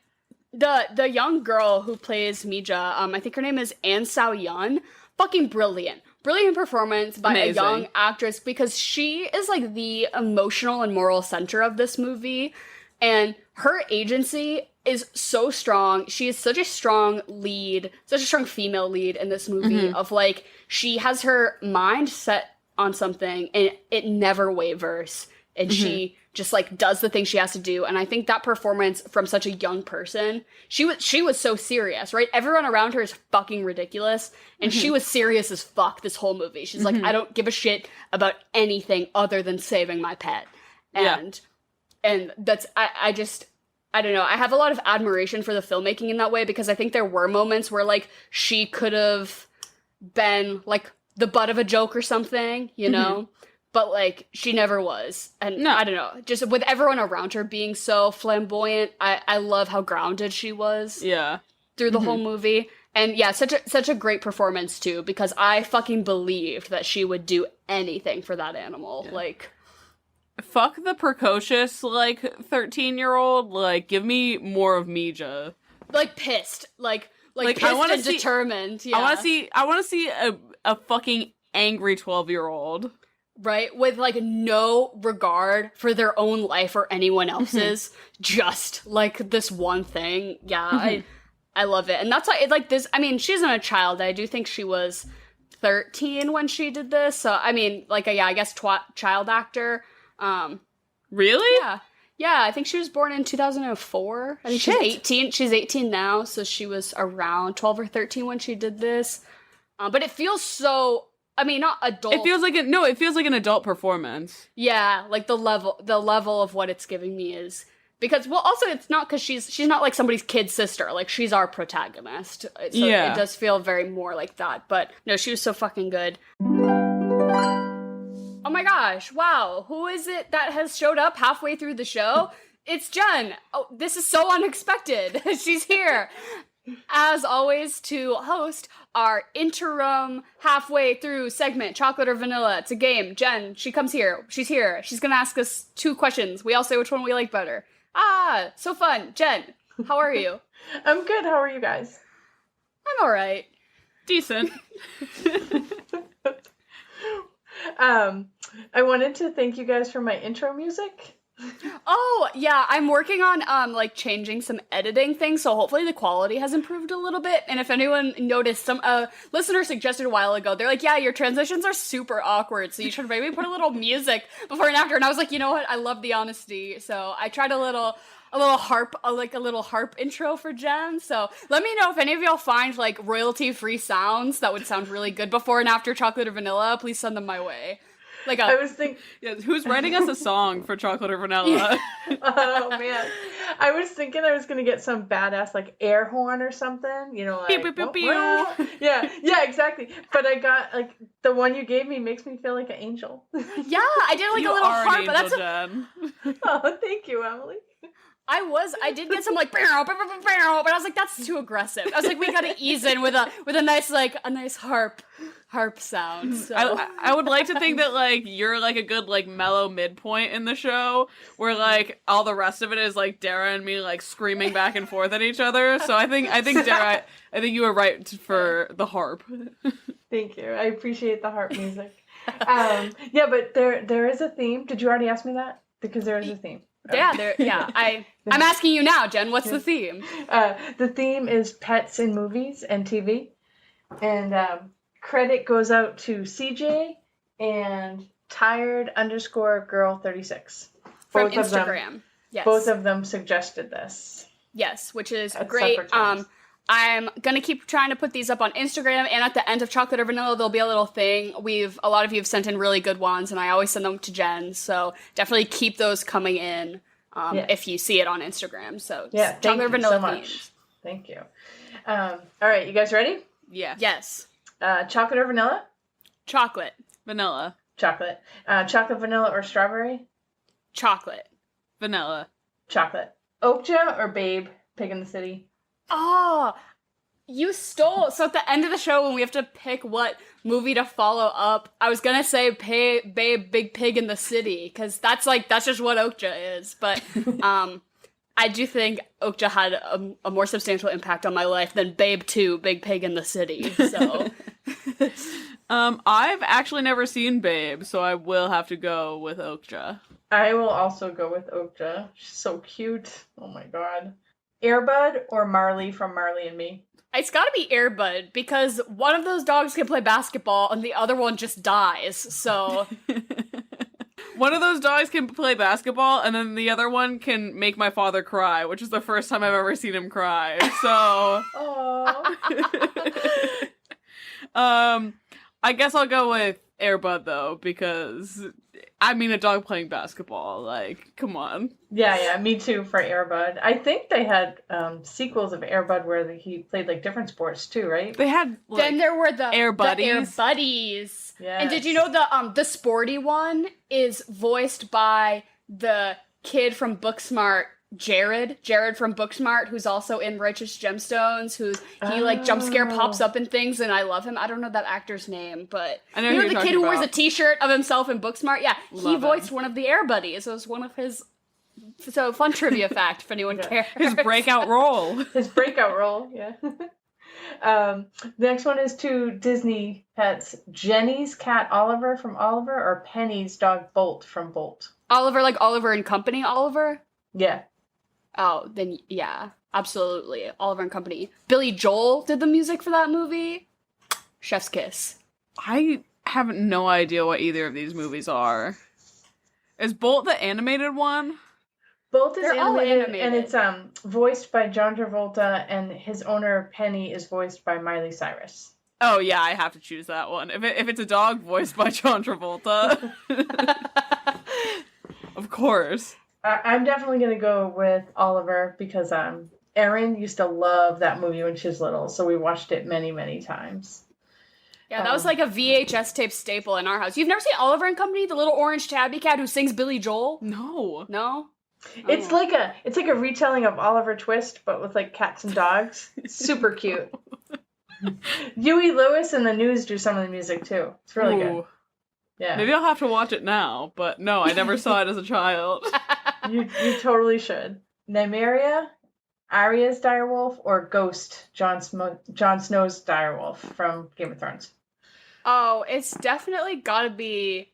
the young girl who plays Mija, I think her name is An Sao-yeon, fucking brilliant. Brilliant performance by a young actress, because she is, like, the emotional and moral center of this movie. And her agency is so strong. She is such a strong lead, such a strong female lead in this movie of, like, she has her mind set on something and it never wavers. and she just like does the thing she has to do. And I think that performance from such a young person, she was so serious, right? Everyone around her is fucking ridiculous, and she was serious as fuck this whole movie. She's like, I don't give a shit about anything other than saving my pet. And that's I don't know. I have a lot of admiration for the filmmaking in that way, because I think there were moments where like she could have been like the butt of a joke or something, you know? But, like, she never was. And I don't know. Just with everyone around her being so flamboyant, I love how grounded she was. Yeah. Through the whole movie. And, yeah, such a great performance, too. Because I fucking believed that she would do anything for that animal. Yeah. Like... Fuck the precocious, like, 13-year-old. Like, give me more of Mija. Like, pissed. Like pissed and determined. Yeah. I want to see a fucking angry 12-year-old. Right? With, like, no regard for their own life or anyone else's. Just, like, this one thing. Yeah, I love it. And that's why, like, this... I mean, she isn't a child. I do think she was 13 when she did this. So, I mean, like, I guess child actor. Really? Yeah. Yeah, I think she was born in 2004. I think she's 18. She's 18 now, so she was around 12 or 13 when she did this. But it feels so... I mean, not adult. It feels like an adult performance. Yeah, like the level of what it's giving me is because, well, also it's not because she's not like somebody's kid sister. Like, she's our protagonist. So it does feel very more like that. But no, she was so fucking good. Oh my gosh! Wow, who is it that has showed up halfway through the show? It's Jen. Oh, this is so unexpected. She's here. As always, to host our interim halfway through segment, Chocolate or Vanilla. It's a game. Jen, she comes here. She's here. She's gonna ask us 2 questions. We all say which one we like better. Ah, so fun. Jen, how are you? I'm good. How are you guys? I'm alright. Decent. I wanted to thank you guys for my intro music. Oh, yeah, I'm working on, like, changing some editing things, so hopefully the quality has improved a little bit, and if anyone noticed, some, listener suggested a while ago, they're like, yeah, your transitions are super awkward, so you should maybe put a little music before and after, and I was like, you know what, I love the honesty, so I tried a little harp intro for Jen, so let me know if any of y'all find, like, royalty-free sounds that would sound really good before and after Chocolate or Vanilla, please send them my way. Like I was thinking, who's writing us a song for Chocolate or Vanilla? Oh man, I was thinking I was gonna get some badass like air horn or something, you know, like pew, pew, pew, pew. Yeah, exactly. But I got like the one you gave me makes me feel like an angel. Yeah, I did like a little harp, but that's Jen. Oh, thank you, Emily. I did get some like but I was like, that's too aggressive. I was like, we gotta ease in with a nice harp sound. So. I would like to think that like you're like a good like mellow midpoint in the show where like all the rest of it is like Dara and me like screaming back and forth at each other. So I think Dara, I think you were right for the harp. Thank you. I appreciate the harp music. Yeah, but there is a theme. Did you already ask me that? Because there is a theme. Yeah, I'm asking you now, Jen, what's the theme? The theme is pets in movies and TV. And credit goes out to CJ and tired_girl36. From Instagram. Yes. Both of them suggested this. Yes, which is great. I'm gonna keep trying to put these up on Instagram, and at the end of Chocolate or Vanilla, there'll be a little thing. A lot of you have sent in really good ones, and I always send them to Jen, so definitely keep those coming in if you see it on Instagram. So yeah, thank you Vanilla so much. Themes. Thank you. All right, you guys ready? Yeah. Yes. Chocolate or vanilla? Chocolate. Vanilla. Chocolate. Chocolate, vanilla, or strawberry? Chocolate. Vanilla. Chocolate. Okja or Babe, Pig in the City? Oh, you stole. So at the end of the show, when we have to pick what movie to follow up, I was gonna say Babe, Big Pig in the City, because that's just what Okja is. But I do think Okja had a more substantial impact on my life than Babe 2, Big Pig in the City. So, I've actually never seen Babe, so I will have to go with Okja. I will also go with Okja. She's so cute. Oh my god. Airbud or Marley from Marley and Me? It's gotta be Airbud, because one of those dogs can play basketball and the other one just dies, so... One of those dogs can play basketball, and then the other one can make my father cry, which is the first time I've ever seen him cry. So, I guess I'll go with Air Bud though, because I mean a dog playing basketball. Like, come on. Yeah, me too for Air Bud. I think they had sequels of Air Bud where he played like different sports too, right? They had like, then there were the Air Buddies. The Air Buddies. Yes. And did you know the sporty one is voiced by the kid from Booksmart, Jared from Booksmart, who's also in Righteous Gemstones, he like jump scare pops up in things, and I love him. I don't know that actor's name, but I know you know who the you're kid who talking wears a about. t-shirt of himself in Booksmart? Yeah, he Love voiced him. one of the Air Buddies. It was one of his... So, fun trivia fact, if anyone cares. His breakout role. His breakout role, yeah. The next one is two Disney pets. Jenny's cat Oliver from Oliver, or Penny's dog Bolt from Bolt. Oliver, like Oliver and Company Oliver? Yeah. Oh, then yeah, absolutely. Oliver and Company. Billy Joel did the music for that movie. Chef's kiss. I have no idea what either of these movies are. Is Bolt the animated one? Bolt is They're all animated, and animated. it's voiced by John Travolta, and his owner Penny is voiced by Miley Cyrus. Oh yeah, I have to choose that one. If it's a dog voiced by John Travolta, of course. I'm definitely gonna go with Oliver because Erin used to love that movie when she was little, so we watched it many, many times. Yeah, that was like a VHS tape staple in our house. You've never seen Oliver and Company, the little orange tabby cat who sings Billy Joel? No. No? It's like a retelling of Oliver Twist, but with like cats and dogs. Super cute. Huey Lewis and the News do some of the music too. It's really good. Ooh. Yeah, Maybe I'll have to watch it now, but no, I never saw it as a child. you totally should. Nymeria, Arya's direwolf, or Ghost, Jon Snow's direwolf from Game of Thrones. Oh, it's definitely gotta be...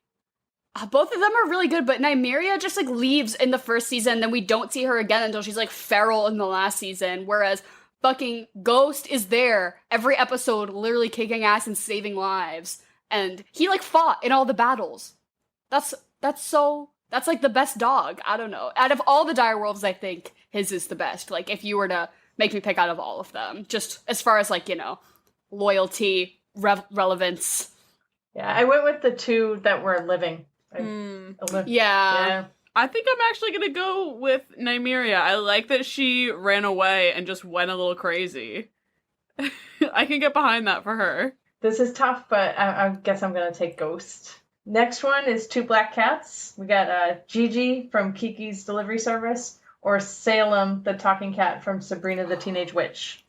both of them are really good, but Nymeria just like leaves in the first season, then we don't see her again until she's like feral in the last season, whereas fucking Ghost is there every episode, literally kicking ass and saving lives. And he like fought in all the battles. That's like the best dog. I don't know. Out of all the direwolves, I think his is the best. Like if you were to make me pick out of all of them, just as far as like, you know, loyalty, relevance. Yeah, I went with the two that were living. Yeah. I think I'm actually gonna go with Nymeria. I like that she ran away and just went a little crazy. I can get behind that for her. This is tough, but I guess I'm going to take Ghost. Next one is two black cats. We got Gigi from Kiki's Delivery Service, or Salem, the talking cat from Sabrina the Teenage Witch.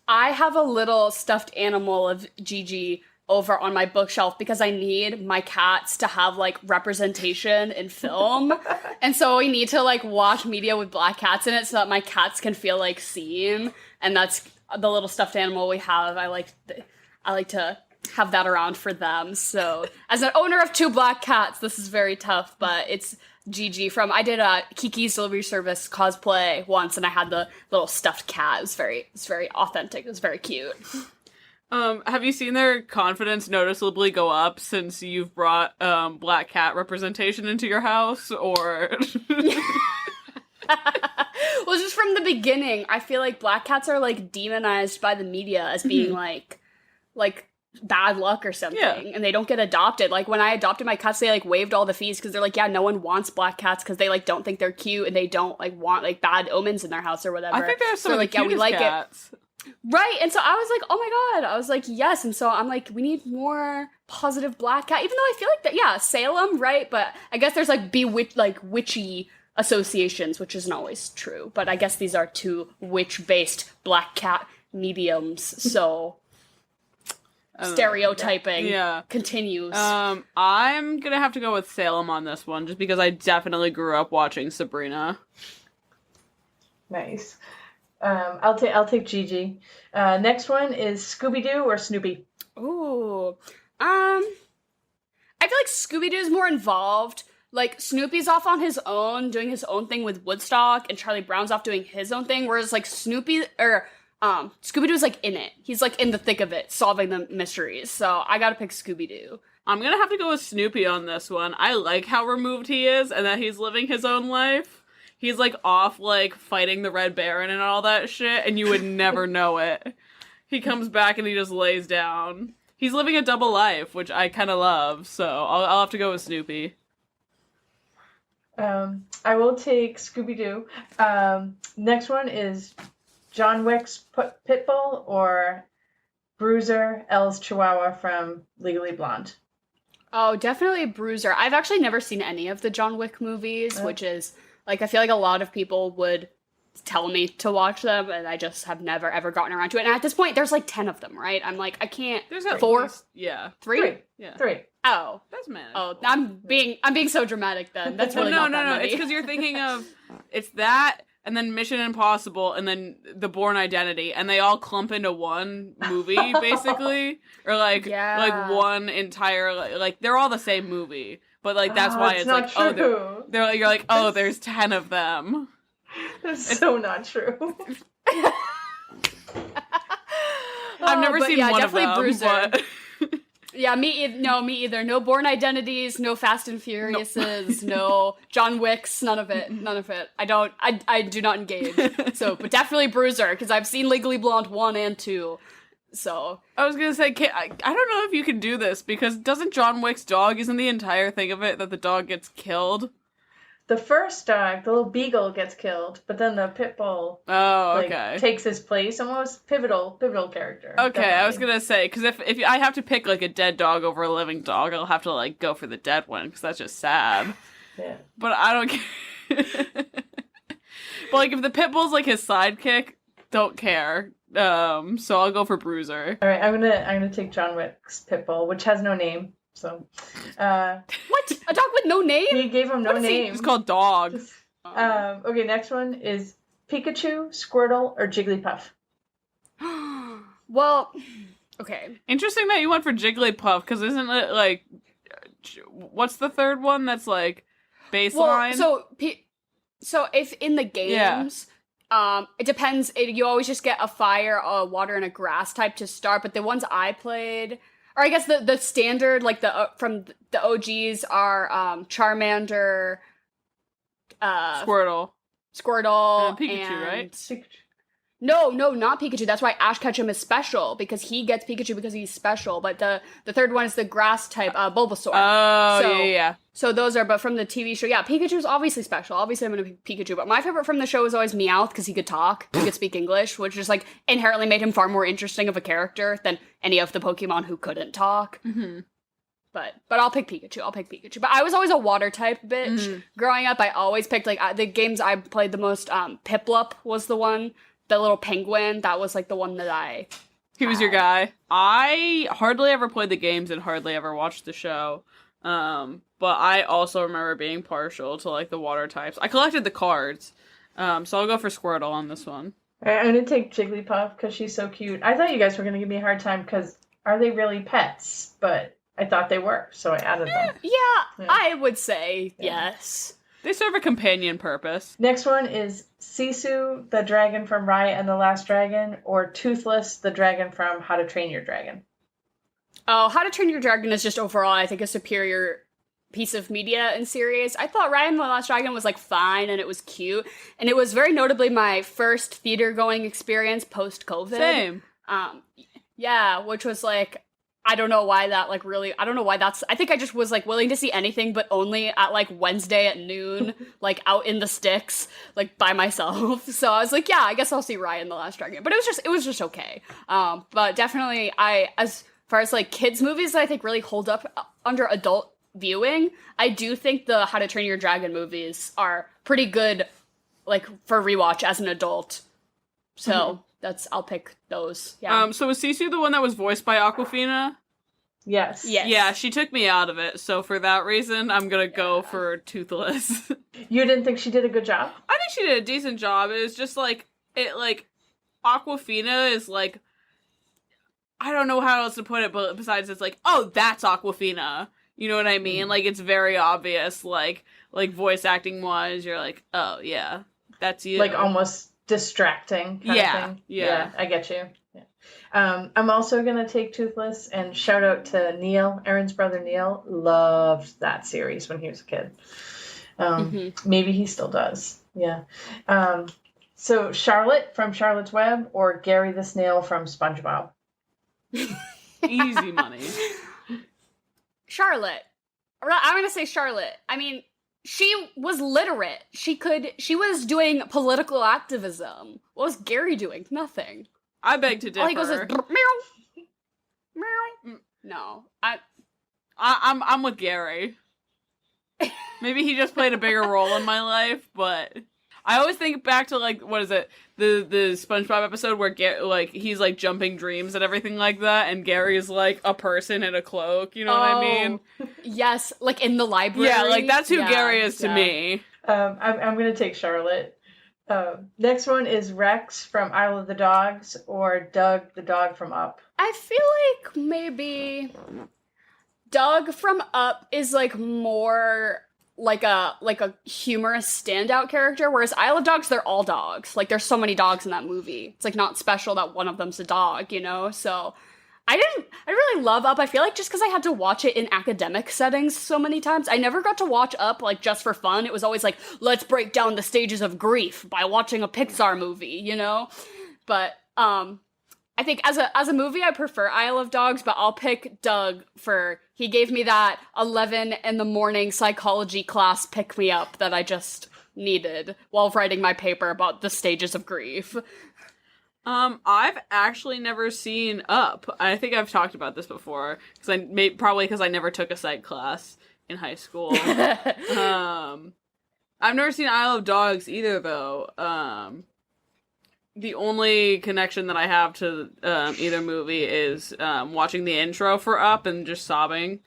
I have a little stuffed animal of Gigi over on my bookshelf because I need my cats to have like representation in film. And so we need to like watch media with black cats in it so that my cats can feel like seen. And that's the little stuffed animal we have. I like to have that around for them. So as an owner of two black cats, this is very tough, but it's Gigi from, I did a Kiki's Delivery Service cosplay once and I had the little stuffed cat. It was very authentic. It was very cute. Have you seen their confidence noticeably go up since you've brought black cat representation into your house, or? Well, just from the beginning, I feel like black cats are like demonized by the media as being like bad luck or something, and they don't get adopted. Like when I adopted my cats, they like waived all the fees because they're like, yeah, no one wants black cats because they like don't think they're cute and they don't like want like bad omens in their house or whatever. I think there's some so of like, the yeah, we cutest like cats. it. Right, and so I was like, oh my god, I was like, yes, and so I'm like, we need more positive black cat, even though I feel like that, yeah, Salem, right, but I guess there's like witchy associations, which isn't always true, but I guess these are two witch-based black cat mediums, so stereotyping continues. I'm gonna have to go with Salem on this one, just because I definitely grew up watching Sabrina. Nice. I'll take Gigi. Next one is Scooby-Doo or Snoopy. Ooh. I feel like Scooby-Doo's more involved. Like, Snoopy's off on his own, doing his own thing with Woodstock, and Charlie Brown's off doing his own thing, whereas, like, Scooby-Doo's, like, in it. He's, like, in the thick of it, solving the mysteries. So, I gotta pick Scooby-Doo. I'm gonna have to go with Snoopy on this one. I like how removed he is and that he's living his own life. He's, like, off, like, fighting the Red Baron and all that shit, and you would never know it. He comes back and he just lays down. He's living a double life, which I kind of love, so I'll have to go with Snoopy. I will take Scooby-Doo. Next one is John Wick's Pitbull or Bruiser, Elle's Chihuahua from Legally Blonde. Oh, definitely Bruiser. I've actually never seen any of the John Wick movies, which is, like, I feel like a lot of people would tell me to watch them, and I just have never, ever gotten around to it. And at this point, there's, like, 10 of them, right? I'm like, I can't... There's at 4? least, yeah. 3? Yeah. 3. Oh. That's manageable. Oh, I'm being so dramatic then. That's really not that many. It's because you're thinking of... It's that... And then Mission Impossible, and then The Bourne Identity, and they all clump into one movie, basically, or like one entire like they're all the same movie, but like that's why it's like true. they're you're like oh there's 10 of them. That's so not true. I've never seen one of them. Bruiser. But... Yeah, me either. No Bourne Identities, no Fast and Furiouses, no John Wicks, none of it. I do not engage. So, but definitely Bruiser, because I've seen Legally Blonde 1 and 2. So. I was gonna say, I don't know if you can do this, because doesn't John Wick's dog, isn't the entire thing of it that the dog gets killed? The first dog, the little beagle, gets killed, but then the pit bull takes his place. Almost pivotal character. Okay, definitely. I was gonna say, because if I have to pick like a dead dog over a living dog, I'll have to like go for the dead one, because that's just sad. Yeah. But I don't care. But like if the pit bull's like his sidekick, don't care. So I'll go for Bruiser. All right, I'm gonna take John Wick's pit bull, which has no name. So, what? A dog with no name? He gave him no name. It's called Dog. Okay, next one is Pikachu, Squirtle, or Jigglypuff. Well, okay. Interesting that you went for Jigglypuff, because isn't it like, what's the third one that's like baseline? Well, so if in the games, it depends. You always just get a fire, a water, and a grass type to start. But the ones I played. Or I guess the standard, like from the OGs are Charmander, Squirtle, and Pikachu, right? No, not Pikachu. That's why Ash Ketchum is special, because he gets Pikachu because he's special. But the third one is the grass type, Bulbasaur. Oh, yeah. So those are, but from the TV show, yeah, Pikachu's obviously special. Obviously I'm going to pick Pikachu. But my favorite from the show is always Meowth, because he could talk. He could speak English, which just, like, inherently made him far more interesting of a character than any of the Pokemon who couldn't talk. Mm-hmm. But I'll pick Pikachu. But I was always a water type bitch. Mm-hmm. Growing up, I always picked, like, the games I played the most, Piplup was the one. The little penguin, that was, like, the one that He was your guy. I hardly ever played the games and hardly ever watched the show. But I also remember being partial to, like, the water types. I collected the cards. So I'll go for Squirtle on this one. All right, I'm going to take Jigglypuff because she's so cute. I thought you guys were going to give me a hard time because are they really pets? But I thought they were, so I added them. Yeah, I would say yes. They serve a companion purpose. Next one is Sisu, the dragon from Raya and the Last Dragon, or Toothless, the dragon from How to Train Your Dragon. Oh, How to Train Your Dragon is just overall, I think, a superior piece of media and series. I thought Raya and the Last Dragon was, like, fine, and it was cute. And it was very notably my first theater-going experience post-COVID. Same. Yeah, which was, like... I don't know why that, like, really, I don't know why that's, I think I just was, like, willing to see anything, but only at, like, Wednesday at noon, like, out in the sticks, like, by myself. So I was like, yeah, I guess I'll see Raya and the Last Dragon. But it was just okay. But definitely, as far as, like, kids' movies that I think really hold up under adult viewing, I do think the How to Train Your Dragon movies are pretty good, like, for rewatch as an adult. So... I'll pick those. Yeah. So was Sisu the one that was voiced by Awkwafina? Yes. Yeah, she took me out of it. So for that reason, I'm gonna go for Toothless. You didn't think she did a good job? I think she did a decent job. It was just like Awkwafina is like, I don't know how else to put it, but besides it's like, oh, that's Awkwafina. You know what I mean? Like, it's very obvious, like voice acting wise, you're like, oh yeah, that's you. Like almost distracting kind of thing. Yeah. I get you. Yeah. I'm also going to take Toothless, and shout out to Neil, Aaron's brother Neil. Loved that series when he was a kid. Maybe he still does. Yeah. So Charlotte from Charlotte's Web or Gary the Snail from SpongeBob? Easy money. Charlotte. I'm going to say Charlotte. I mean, she was literate. She was doing political activism. What was Gary doing? Nothing. I beg to differ. All he goes is meow. Meow. No. I'm with Gary. Maybe he just played a bigger role in my life, but I always think back to, like, what is it? The SpongeBob episode where he's like jumping dreams and everything like that, and Gary's like a person in a cloak, you know what I mean? Yes, like in the library. Yeah, like that's who Gary is to me. I'm gonna take Charlotte. Next one is Rex from Isle of the Dogs or Doug the dog from Up. I feel like maybe Doug from Up is like more like a humorous standout character, whereas Isle of Dogs, they're all dogs. Like there's so many dogs in that movie. It's like not special that one of them's a dog, you know? So I really love Up. I feel like just because I had to watch it in academic settings so many times, I never got to watch Up like just for fun. It was always like, let's break down the stages of grief by watching a Pixar movie, you know? But I think as a movie, I prefer Isle of Dogs, but I'll pick Doug for he gave me that 11 in the morning psychology class pick me up that I just needed while writing my paper about the stages of grief. I've actually never seen Up. I think I've talked about this before probably because I never took a psych class in high school. I've never seen Isle of Dogs either, though. The only connection that I have to either movie is watching the intro for Up and just sobbing.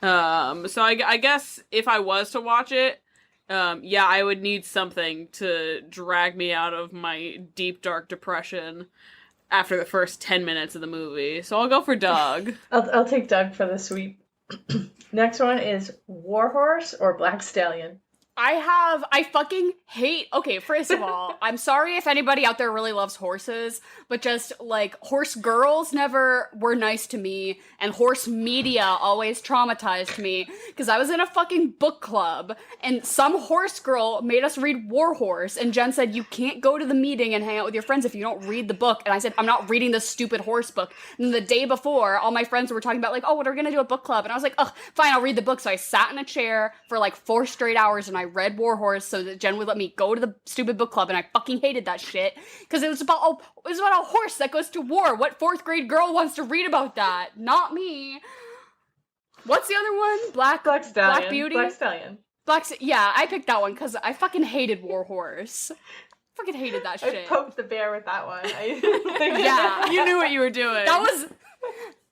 So I guess if I was to watch it, I would need something to drag me out of my deep, dark depression after the first 10 minutes of the movie. So I'll go for Doug. I'll take Doug for the sweep. Next one is Warhorse or Black Stallion. I fucking hate, okay, first of all, I'm sorry if anybody out there really loves horses, but just, like, horse girls never were nice to me, and horse media always traumatized me, because I was in a fucking book club, and some horse girl made us read Warhorse, and Jen said, you can't go to the meeting and hang out with your friends if you don't read the book, and I said, I'm not reading this stupid horse book, and the day before, all my friends were talking about, like, oh, what are we gonna do a book club, and I was like, ugh, fine, I'll read the book, so I sat in a chair for, like, 4 straight hours, and I read Warhorse so that Jen would let me go to the stupid book club, and I fucking hated that shit because it was about a horse that goes to war. What 4th grade girl wants to read about that? Not me. What's the other one? Black Stallion. Black Beauty. Black Stallion. Yeah, I picked that one because I fucking hated Warhorse. Fucking hated that shit. I poked the bear with that one. Yeah, you knew what you were doing.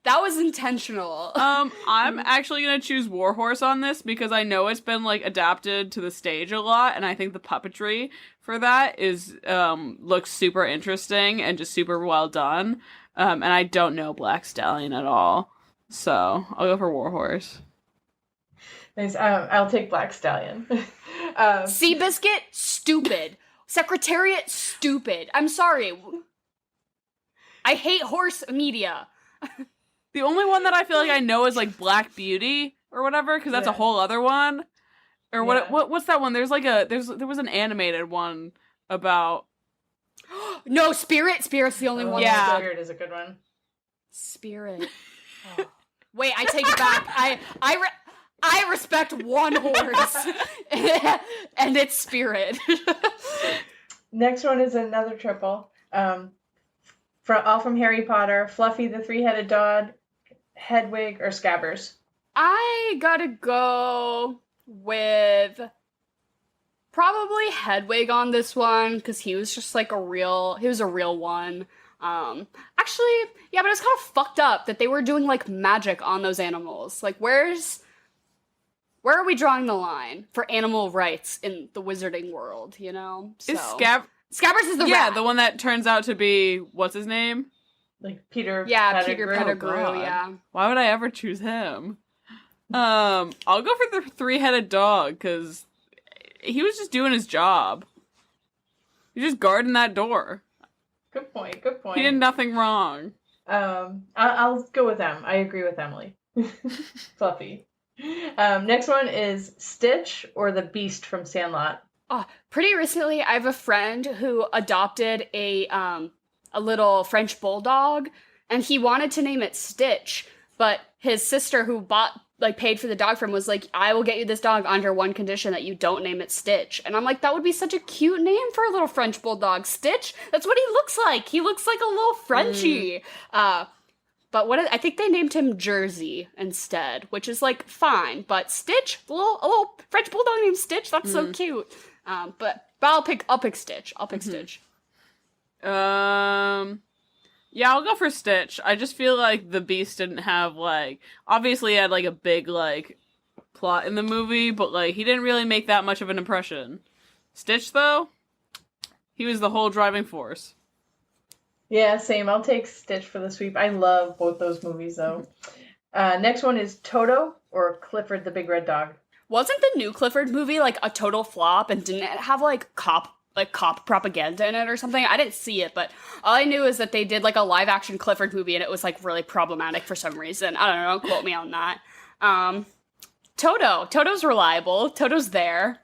That was intentional. I'm actually gonna choose Warhorse on this because I know it's been like adapted to the stage a lot, and I think the puppetry for that is looks super interesting and just super well done. And I don't know Black Stallion at all, so I'll go for Warhorse. Nice. I'll take Black Stallion. Seabiscuit, stupid. Secretariat, stupid. I'm sorry. I hate horse media. The only one that I feel like I know is like Black Beauty or whatever, because that's a whole other one. Or what's that one? There's like there was an animated one about. No, Spirit. Spirit's the only one. Yeah, Spirit is a good one. Spirit. Oh. Wait, I take it back. I respect one horse, and it's Spirit. Next one is another triple. All from Harry Potter, Fluffy the Three-Headed Dog, Hedwig, or Scabbers? I gotta go with probably Hedwig on this one, because he was just like a real one. Actually, yeah, but it's kind of fucked up that they were doing like magic on those animals. Like, where are we drawing the line for animal rights in the wizarding world, you know? So. Is Scabbers is the rat. the one that turns out to be, what's his name? Like Peter Peter Pettigrew, Oh, yeah. Why would I ever choose him? I'll go for the three-headed dog, because he was just doing his job. He's just guarding that door. Good point. Good point. He did nothing wrong. I'll go with them. I agree with Emily. Fluffy. Next one is Stitch or the Beast from Sandlot. Oh, pretty recently, I have a friend who adopted a little French bulldog, and he wanted to name it Stitch, but his sister, who paid for the dog for him, was like, "I will get you this dog under one condition, that you don't name it Stitch." And I'm like, that would be such a cute name for a little French bulldog. Stitch? That's what he looks like. He looks like a little Frenchie. But I think they named him Jersey instead, which is like fine. But Stitch, a little French bulldog named Stitch, that's so cute. But I'll pick Stitch. I'll pick Stitch. Yeah, I'll go for Stitch. I just feel like the Beast didn't have, obviously he had, a big, plot in the movie, but, he didn't really make that much of an impression. Stitch, though, he was the whole driving force. Yeah, same. I'll take Stitch for the sweep. I love both those movies, though. Next one is Toto or Clifford the Big Red Dog. Wasn't the new Clifford movie, a total flop, and didn't it have, cop propaganda in it or something? I didn't see it, but all I knew is that they did a live action Clifford movie and it was really problematic for some reason. I don't know, don't quote me on that. Toto's reliable. Toto's there.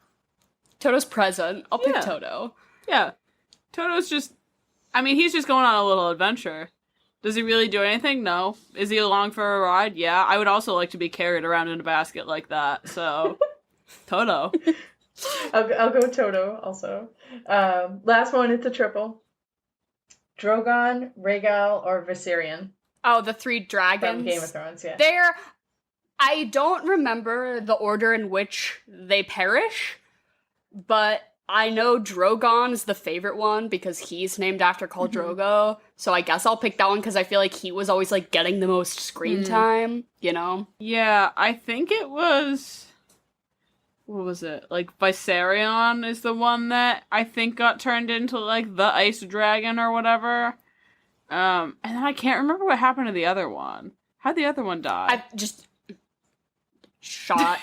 Toto's present. I'll pick Toto. Yeah. Toto's just, he's just going on a little adventure. Does he really do anything? No. Is he along for a ride? Yeah. I would also like to be carried around in a basket like that, so Toto. I'll go Toto also. Last one, it's a triple. Drogon, Rhaegal, or Viserion. Oh, the three dragons. From Game of Thrones, yeah. I don't remember the order in which they perish, but I know Drogon is the favorite one because he's named after Khal Drogo, so I guess I'll pick that one because I feel like he was always, getting the most screen time, you know? Yeah, I think it was... What was it? Viserion is the one that I think got turned into, the ice dragon or whatever. And then I can't remember what happened to the other one. How'd the other one die? I just... shot.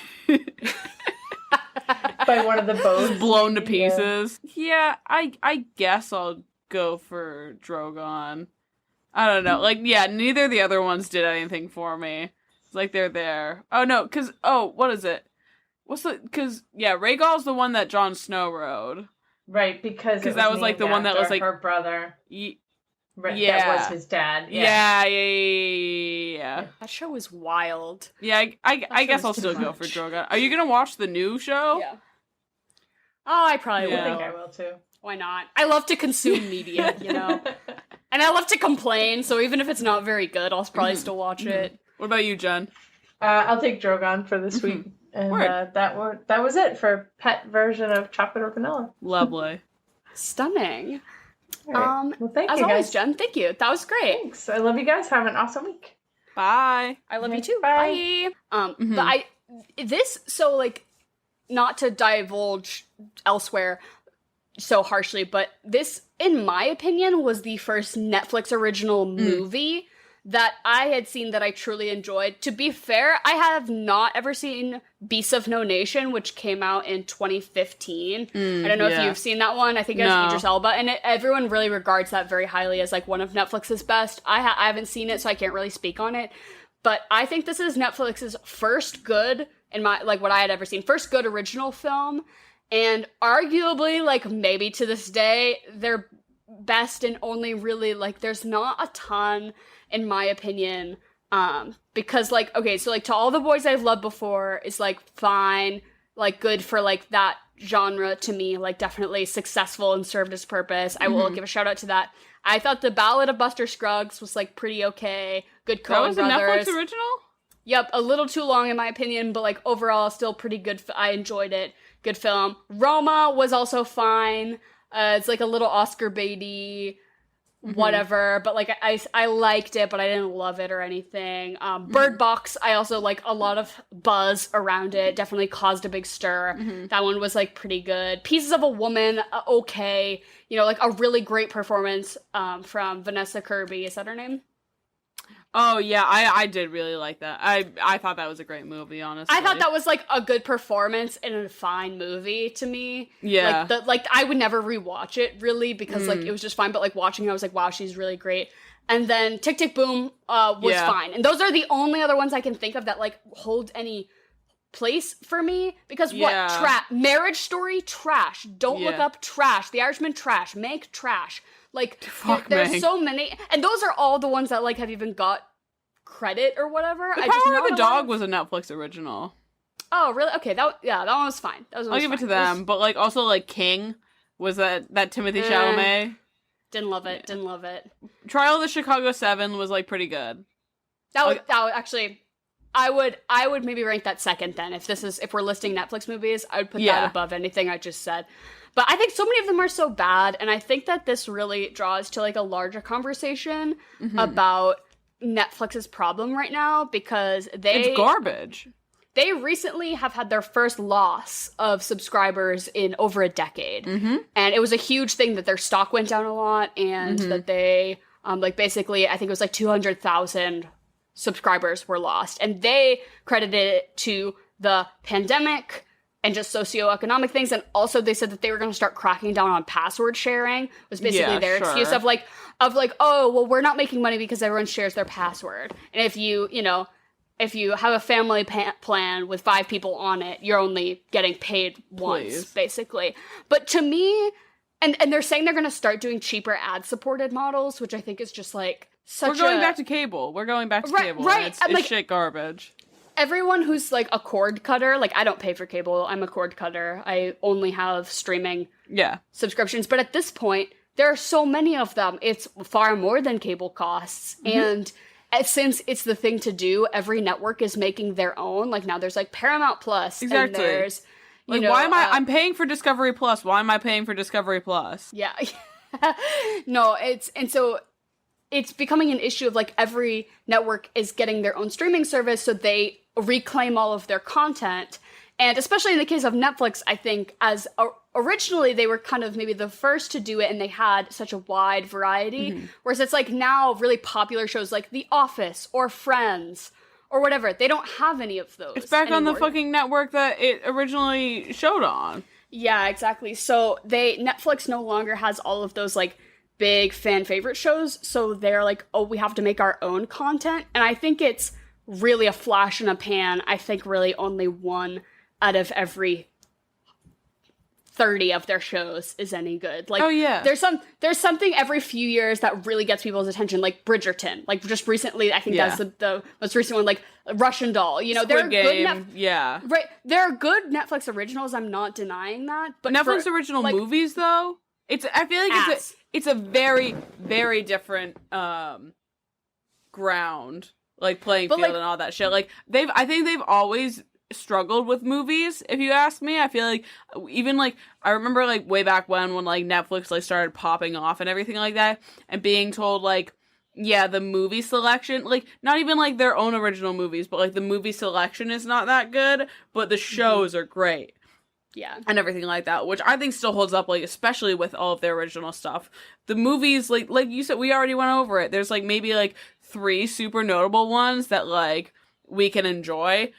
By one of the boats. Blown to pieces. Yeah, I guess I'll go for Drogon. I don't know. Neither of the other ones did anything for me. It's they're there. Oh, no, what is it? Rhaegal's the one that Jon Snow rode. Right, because that was the one that was her brother. Right, yeah. That was his dad. Yeah. That show was wild. Yeah, I guess I'll still go for Drogon. Are you gonna watch the new show? Yeah. Oh, I probably will. I think I will too. Why not? I love to consume media, you know? And I love to complain, so even if it's not very good, I'll probably still watch it. What about you, Jen? I'll take Drogon for this week. And that was it for pet version of chocolate or vanilla. Lovely. Stunning. All right. Well, thank as you, always, guys. Jen, thank you. That was great. Thanks. I love you guys. Have an awesome week. Bye. I love you too. Bye. Bye. But not to divulge elsewhere so harshly, but this, in my opinion, was the first Netflix original movie that I had seen that I truly enjoyed. To be fair, I have not ever seen Beasts of No Nation, which came out in 2015. I don't know if you've seen that one. I think it has Idris Elba, and everyone really regards that very highly as one of Netflix's best. I haven't seen it, so I can't really speak on it. But I think this is Netflix's first good, in my what I had ever seen, first good original film, and arguably, maybe to this day, their best and only really, there's not a ton, in my opinion, because, okay, so, To All the Boys I've Loved Before is, fine, good for, that genre to me, definitely successful and served its purpose. I will give a shout out to that. I thought The Ballad of Buster Scruggs was, pretty okay. Good Coen Brothers. That was a Netflix original? Yep, a little too long in my opinion, but, overall, still pretty good. I enjoyed it. Good film. Roma was also fine. It's, a little Oscar baity, whatever, but, I liked it, but I didn't love it or anything. Bird Box, I also, a lot of buzz around it. Definitely caused a big stir. That one was, pretty good. Pieces of a Woman, okay. You know, a really great performance from Vanessa Kirby. Is that her name? Oh yeah, I did really like that. I thought that was a great movie, honestly. I thought that was like a good performance in a fine movie to me. Yeah. Like I would never rewatch it really because like it was just fine, but like watching it I was like, wow, she's really great. And then Tick Tick Boom was fine. And those are the only other ones I can think of that like hold any place for me because Marriage Story, trash. Don't Look Up, trash. The Irishman, trash. Mank, trash. Like there's so many, and those are all the ones that like have even got credit or whatever. The Power of the Dog was a Netflix original. Oh really? Okay, that one was fine. I'll give it to them, but like also like King was that Timothy Chalamet. Didn't love it. Didn't love it. Trial of the Chicago 7 was like pretty good. That would actually. I would maybe rank that second then. If we're listing Netflix movies, I would put that above anything I just said. But I think so many of them are so bad, and I think that this really draws to like a larger conversation about Netflix's problem right now because it's garbage. They recently have had their first loss of subscribers in over a decade, and it was a huge thing that their stock went down a lot, and that they like basically I think it was like 200,000 subscribers were lost, and they credited it to the pandemic and just socioeconomic things, and also they said that they were going to start cracking down on password sharing. Was basically their excuse of like, oh, well, we're not making money because everyone shares their password, and if you have a family plan with 5 people on it, you're only getting paid once, basically. But to me, and they're saying they're going to start doing cheaper ad-supported models, which I think is just like We're going back to cable. Cable. Right. It's like, shit garbage. Everyone who's like a cord cutter, like I don't pay for cable. I'm a cord cutter. I only have streaming subscriptions. But at this point, there are so many of them. It's far more than cable costs. And since it's the thing to do, every network is making their own. Like now there's like Paramount Plus. Exactly. And there's, like, why am I'm paying for Discovery Plus. Why am I paying for Discovery Plus? Yeah. No, it's becoming an issue of like every network is getting their own streaming service, so they reclaim all of their content. And especially in the case of Netflix, I think as originally they were kind of maybe the first to do it and they had such a wide variety. Whereas it's like now really popular shows like The Office or Friends or whatever, they don't have any of those. It's back anymore. On the fucking network that it originally showed on. Yeah, exactly. So Netflix no longer has all of those like big fan favorite shows, so they're like, oh, we have to make our own content. And I think it's really a flash in a pan. I think really only one out of every 30 of their shows is any good. Like, there's something every few years that really gets people's attention, like Bridgerton. Like just recently, I think that's the most recent one. Like Russian Doll. You know, there are good right. There are good Netflix originals. I'm not denying that. But Netflix original movies, though, I feel like it's a very, very different ground, like playing field and all that shit. Like I think they've always struggled with movies, if you ask me. I feel like even like I remember like way back when like Netflix like started popping off and everything like that, and being told like, yeah, the movie selection, like not even like their own original movies, but like the movie selection is not that good, but the shows are great. Yeah. And everything like that, which I think still holds up, like, especially with all of their original stuff. The movies, like you said, we already went over it. There's, like, maybe, like, 3 super notable ones that, like, we can enjoy.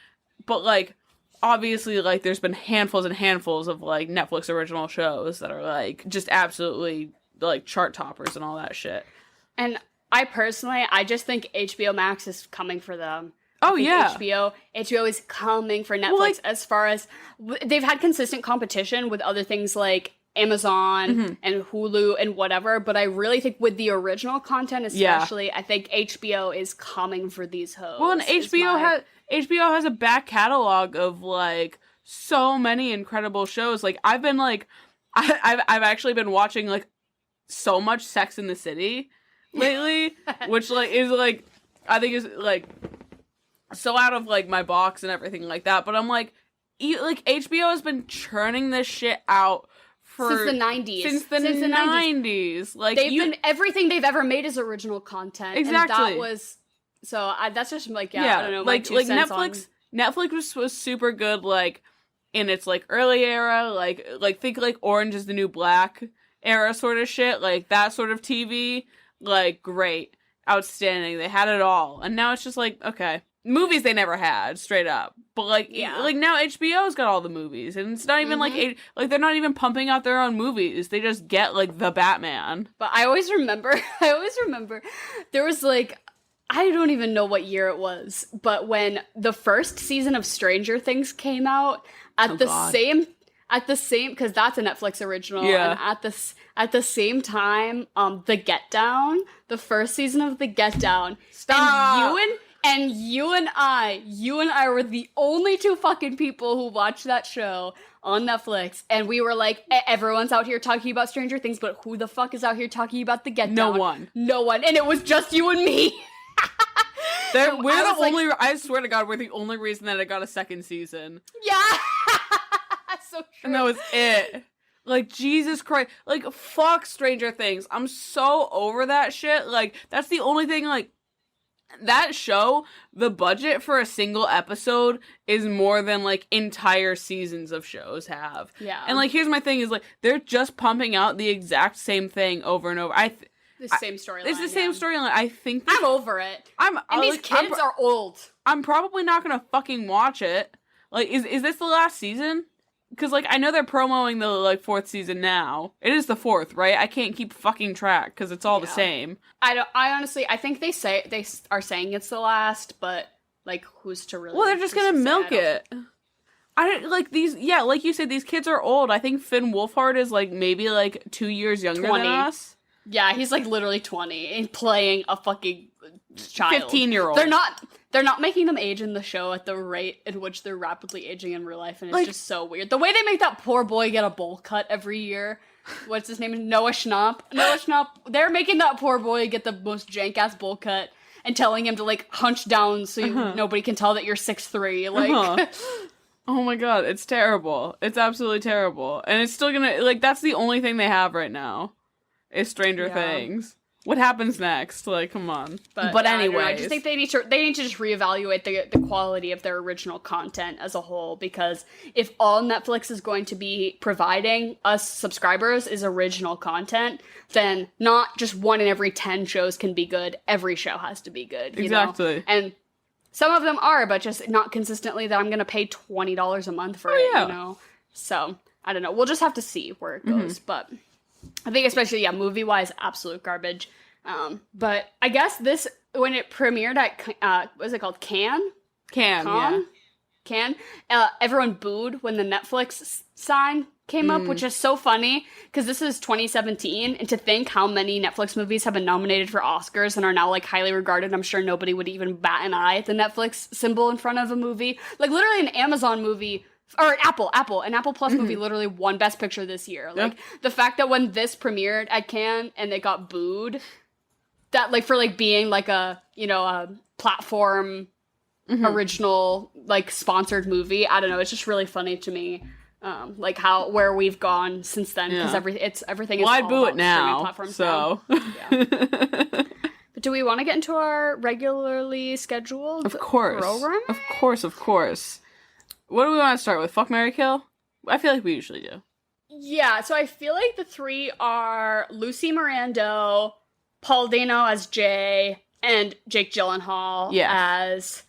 But, like, obviously, like, there's been handfuls and handfuls of, like, Netflix original shows that are, like, just absolutely, like, chart toppers and all that shit. And I just think HBO Max is coming for them. Oh, yeah. HBO is coming for Netflix as far as they've had consistent competition with other things like Amazon and Hulu and whatever. But I really think with the original content, especially, I think HBO is coming for these hoes. Well, and HBO has a back catalog of like so many incredible shows. Like I've been like, I've actually been watching like so much Sex in the City lately, which like is like I think is like so out of like my box and everything like that, but I'm like HBO has been churning this shit out since the 90s. Since the 90s. Like everything they've ever made is original content. Exactly. And that was that's just like I don't know. Like Netflix was super good like in its like early era, like think like Orange is the New Black era sort of shit, like that sort of TV, like great. outstanding. They had it all. And now it's just like, okay. Movies they never had, straight up. But like now HBO's got all the movies, and it's not even like they're not even pumping out their own movies. They just get like the Batman. But I always remember there was like, I don't even know what year it was, but when the first season of Stranger Things came out at the same because that's a Netflix original, and at the same time, The Get Down, the first season of The Get Down, Stop! And you and I were the only two fucking people who watched that show on Netflix, and we were like, everyone's out here talking about Stranger Things, but who the fuck is out here talking about The Get Down? No one, and it was just you and me. I swear to God, we're the only reason that it got a second season. Yeah. So true. And that was it. Like, Jesus Christ. Like, fuck Stranger Things. I'm so over that shit. Like, that's the only thing, like, that show, the budget for a single episode is more than, like, entire seasons of shows have. Yeah. And, like, here's my thing is, like, they're just pumping out the exact same thing over and over. The same storyline. It's the same storyline. I think I'm over it. These kids are old. I'm probably not gonna fucking watch it. Like, is this the last season? Because, like, I know they're promoting the, like, 4th season now. It is the 4th, right? I can't keep fucking track, because it's all the same. I honestly, I think they are saying it's the last, but, like, who's to really... Well, they're just gonna milk it. Like you said, these kids are old. I think Finn Wolfhard is, like, maybe, like, 2 years younger 20. than us. Yeah, he's, like, literally 20 and playing a fucking child. 15-year-old. They're not making them age in the show at the rate in which they're rapidly aging in real life, and it's, like, just so weird. The way they make that poor boy get a bowl cut every year. What's his name? Noah Schnapp. They're making that poor boy get the most jank-ass bowl cut and telling him to, like, hunch down so nobody can tell that you're 6'3". Like... Oh my God, it's terrible. It's absolutely terrible. And it's still gonna... Like, that's the only thing they have right now. Is Stranger Things. What happens next? Like, come on. But anyway, I just think they need to just reevaluate the quality of their original content as a whole, because if all Netflix is going to be providing us subscribers is original content, then not just 1 in every 10 shows can be good. Every show has to be good. You exactly. know? And some of them are, but just not consistently that I'm going to pay $20 a month for it, you know? So, I don't know. We'll just have to see where it goes, but... I think especially, movie-wise, absolute garbage. But I guess this, when it premiered at, what is it called, Cannes, everyone booed when the Netflix sign came up, which is so funny, because this is 2017, and to think how many Netflix movies have been nominated for Oscars and are now, like, highly regarded, I'm sure nobody would even bat an eye at the Netflix symbol in front of a movie. Like, literally an Amazon movie... Or an Apple Plus movie literally won Best Picture this year. Like, the fact that when this premiered at Cannes and it got booed, that, like, for, like, being, like, a, you know, a platform original, like, sponsored movie, I don't know, it's just really funny to me, like, where we've gone since then, because everything is all I'd boo about it now, platforms so. Now. But do we want to get into our regularly scheduled program? Of course. What do we want to start with? Fuck, marry, kill? I feel like we usually do. Yeah, so I feel like the 3 are Lucy Mirando, Paul Dano as Jay, and Jake Gyllenhaal as,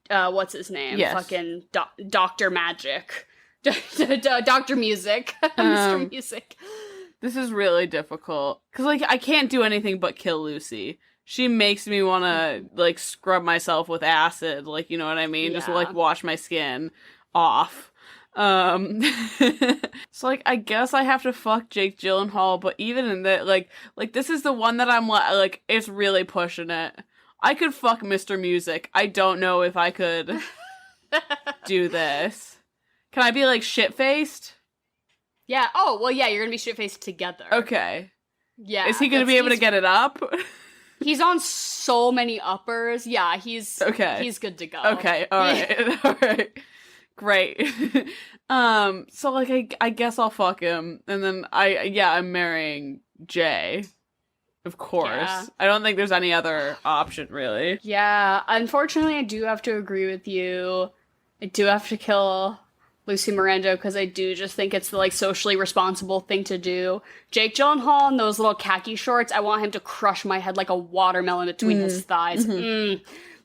what's his name? Yes. Fucking Dr. Magic. Dr. Music. Mr. Music. This is really difficult. Because, like, I can't do anything but kill Lucy. She makes me want to, like, scrub myself with acid, like, you know what I mean? Yeah. Just, like, wash my skin off. So, like, I guess I have to fuck Jake Gyllenhaal, but even in that, like, this is the one that I'm, like, it's really pushing it. I could fuck Mr. Music. I don't know if I could do this. Can I be, like, shit-faced? Yeah. Oh, well, yeah, you're gonna be shit-faced together. Okay. Yeah. Is he gonna be able to get it up? He's on so many uppers. Yeah, he's good to go. Okay, alright. Great. So, like, I guess I'll fuck him, and then I'm marrying Jay. Of course. Yeah. I don't think there's any other option, really. Yeah, unfortunately, I do have to agree with you. I do have to kill Lucy Miranda, because I do just think it's the, like, socially responsible thing to do. Jake Gyllenhaal in those little khaki shorts, I want him to crush my head like a watermelon between his thighs.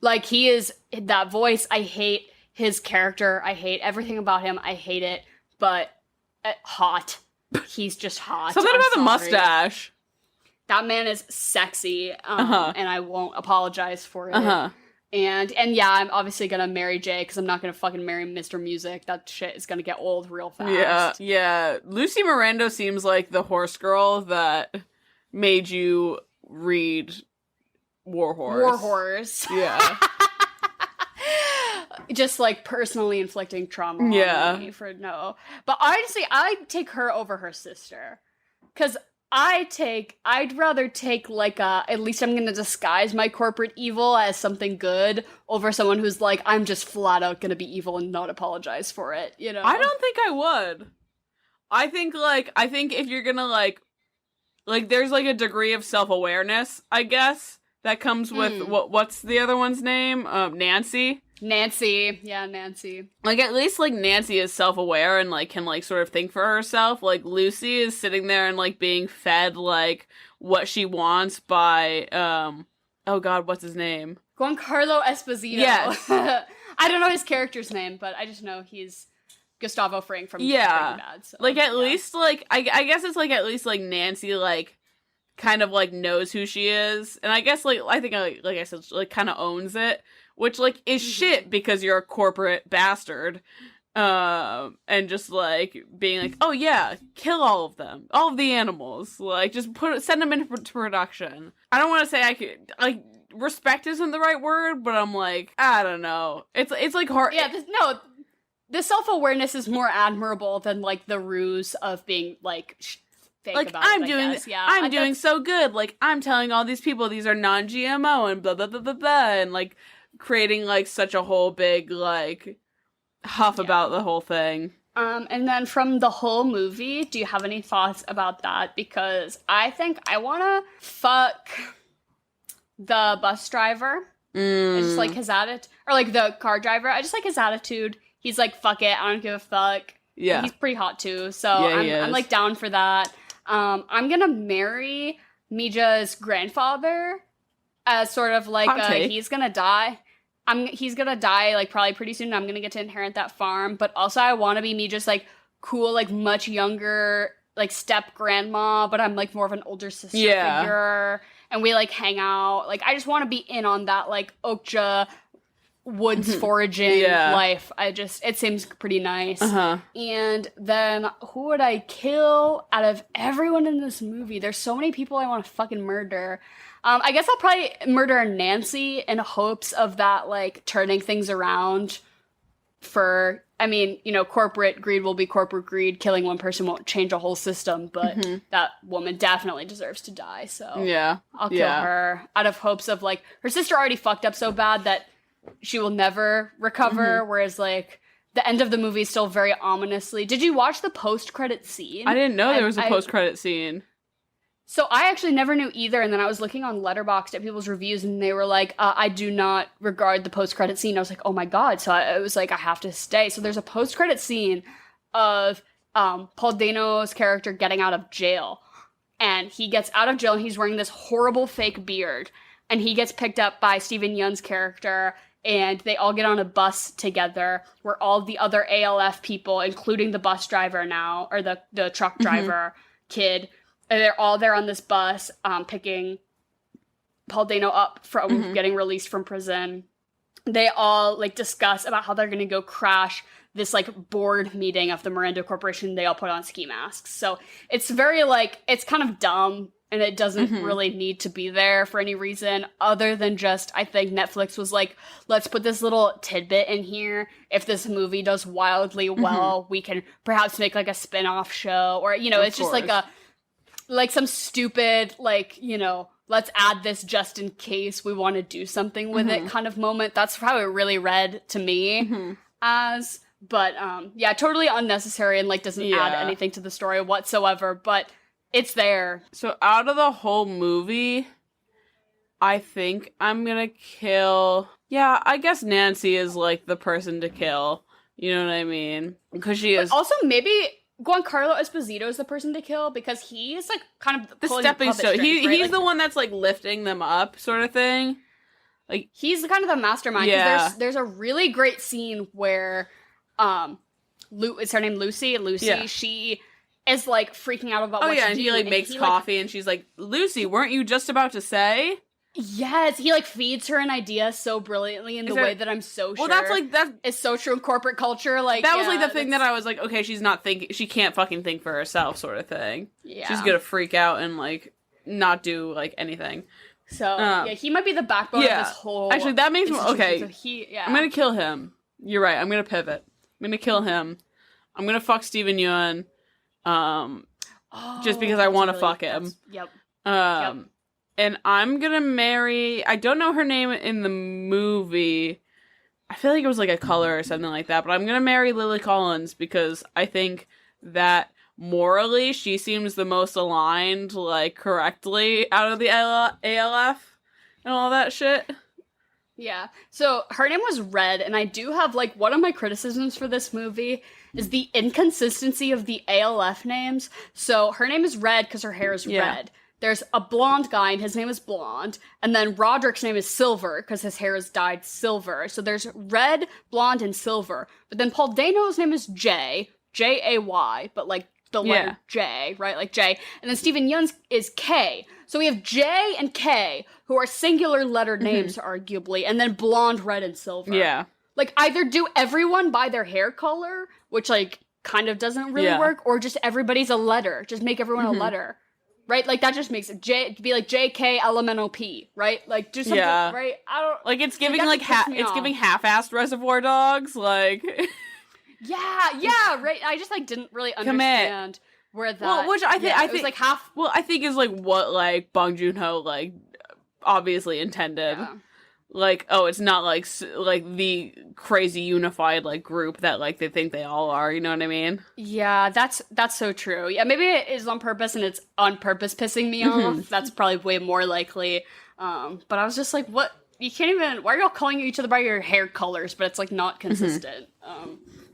Like, he is, that voice, I hate his character, I hate everything about him, I hate it, but hot. He's just hot. Something I'm about the sorry. mustache. That man is sexy, and I won't apologize for it. And yeah, I'm obviously gonna marry Jay, because I'm not gonna fucking marry Mr. Music. That shit is gonna get old real fast. Yeah. Lucy Miranda seems like the horse girl that made you read War Horse. War Horse. Yeah. Just, like, personally inflicting trauma on me for no. But honestly, I'd take her over her sister. Because I'd rather take, like, at least I'm gonna disguise my corporate evil as something good over someone who's like, I'm just flat out gonna be evil and not apologize for it, you know? I don't think I would. I think if you're gonna, like, there's, like, a degree of self-awareness, I guess, that comes with, what's the other one's name? Nancy? Nancy. Yeah, Nancy. Like, at least, like, Nancy is self-aware and, like, can, like, sort of think for herself. Like, Lucy is sitting there and, like, being fed, like, what she wants by, oh god, what's his name? Giancarlo Esposito. Yes. I don't know his character's name, but I just know he's Gustavo Fring from Breaking Bad. So, like, at least, like, I guess it's, like, at least, like, Nancy, like, kind of, like, knows who she is. And I guess, like, I think, like I said, like, kind of owns it. Which, like, is shit because you're a corporate bastard. And just, like, being like, oh, yeah, kill all of them. All of the animals. Like, just send them into production. I don't want to say I could, like, respect isn't the right word, but I'm like, I don't know. It's like hard. Yeah, the self-awareness is more admirable than, like, the ruse of being, like, fake like, about I'm it, doing, yeah, I'm doing so good. Like, I'm telling all these people these are non-GMO and blah, blah, blah, blah, blah. And, like, creating, like, such a whole big, like, huff about the whole thing. And then from the whole movie, do you have any thoughts about that? Because I think I want to fuck the bus driver. I just like his attitude. Or, like, the car driver. I just like his attitude. He's like, fuck it, I don't give a fuck. Yeah. He's pretty hot, too. So I'm, like, down for that. I'm gonna marry Mija's grandfather as sort of, like, he's gonna die. He's gonna die, like, probably pretty soon. I'm gonna get to inherit that farm. But also, I want to be Mija's, like, cool, like, much younger, like, step grandma. But I'm, like, more of an older sister figure. And we, like, hang out. Like, I just want to be in on that, like, Okja woods foraging life. It seems pretty nice. And then who would I kill out of everyone in this movie? There's so many people I want to fucking murder. I guess I'll probably murder Nancy in hopes of that, like, turning things around for, I mean, you know, corporate greed will be corporate greed. Killing one person won't change a whole system, but that woman definitely deserves to die. So I'll kill her out of hopes of, like, her sister already fucked up so bad that she will never recover, whereas, like, the end of the movie is still very ominously... Did you watch the post-credit scene? I didn't know there was a post-credit scene. So I actually never knew either, and then I was looking on Letterboxd at people's reviews, and they were like, I do not regard the post-credit scene. I was like, oh my god. So I was like, I have to stay. So there's a post-credit scene of Paul Dano's character getting out of jail. And he gets out of jail, and he's wearing this horrible fake beard. And he gets picked up by Steven Yeun's character, and they all get on a bus together where all the other ALF people, including the bus driver now, or the truck driver kid, they're all there on this bus, picking Paul Dano up from getting released from prison. They all, like, discuss about how they're going to go crash this, like, board meeting of the Miranda Corporation. They all put on ski masks. So it's very, like, it's kind of dumb, and it doesn't really need to be there for any reason other than just, I think Netflix was like, let's put this little tidbit in here. If this movie does wildly well, we can perhaps make, like, a spin-off show, or, you know, it's just like some stupid, like, you know, let's add this just in case we want to do something with it kind of moment. That's how it really read to me as. But, yeah, totally unnecessary and, like, doesn't add anything to the story whatsoever. But it's there. So out of the whole movie, I think I'm gonna kill... Yeah, I guess Nancy is, like, the person to kill. You know what I mean? Because she is Also, maybe Giancarlo Esposito is the person to kill because he's like kind of the pulling stepping puppet stone. strings, right? He's Like, the one that's like lifting them up, sort of thing. Like he's kind of the mastermind. 'Cause Yeah. there's a really great scene where, is her name Lucy? Lucy, Yeah. she is like freaking out about what to and do. he like makes coffee, and she's like, "Lucy, weren't you just about to say?" Yes, he like feeds her an idea so brilliantly in the way that I'm so sure. Well, that's like that. It's so true in corporate culture. Like That was like the thing that I was like, okay, she's not thinking. She can't fucking think for herself, sort of thing. Yeah, She's gonna freak out and like not do like anything. So yeah, he might be the backbone of this whole. Actually, that makes me okay. So I'm gonna kill him. You're right. I'm gonna pivot. I'm gonna kill him. I'm gonna fuck Steven Yeun. Just because I want to fuck him. Yep. And I'm gonna marry. I don't know her name in the movie. I feel like it was like a color or something like that. But I'm gonna marry Lily Collins because I think that morally she seems the most aligned, like correctly out of the ALF and all that shit. Yeah. So her name was Red, and I do have like one of my criticisms for this movie is the inconsistency of the ALF names. So her name is Red because her hair is red. There's a blonde guy, and his name is Blonde. And then Roderick's name is Silver, because his hair is dyed silver. So there's red, blonde, and silver. But then Paul Dano's name is Jay, Jay, but like the letter J, right? Like J. And then Steven Yeun's is K. So we have J and K, who are singular lettered names, arguably. And then blonde, red, and silver. Yeah. Like, either do everyone by their hair color, which, like, kind of doesn't really work, or just everybody's a letter. Just make everyone a letter. Right? Like, that just makes it be like JKLMNOP, right? Like, do something, right? I don't... Like, it's giving, like, it's giving half-assed Reservoir Dogs, like... yeah, right? I just, like, didn't really understand where that... Well, which I think... it was, like, half... Well, I think is, like, what, like, Bong Joon Ho, like, obviously intended. Yeah. Like, oh, it's not, like, the crazy unified, like, group that, like, they think they all are, you know what I mean? Yeah, that's so true. Yeah, maybe it is on purpose and it's on purpose pissing me off. That's probably way more likely. But I was just like, what? You can't even... Why are y'all calling each other by your hair colors, but it's, like, not consistent?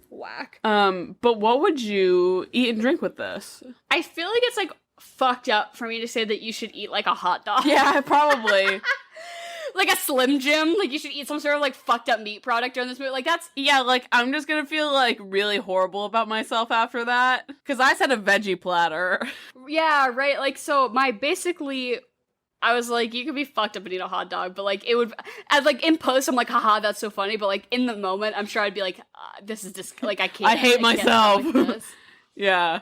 Whack. But what would you eat and drink with this? I feel like it's, like, fucked up for me to say that you should eat, like, a hot dog. Yeah, probably. Like a Slim Jim, like you should eat some sort of like fucked up meat product during this movie. Like that's like I'm just gonna feel like really horrible about myself after that because I said a veggie platter. Yeah, right. Like so, I was like, you could be fucked up and eat a hot dog, but like it would, as like in post, I'm like, haha, that's so funny. But like in the moment, I'm sure I'd be like, this is just like I can't. I hate myself. Yeah.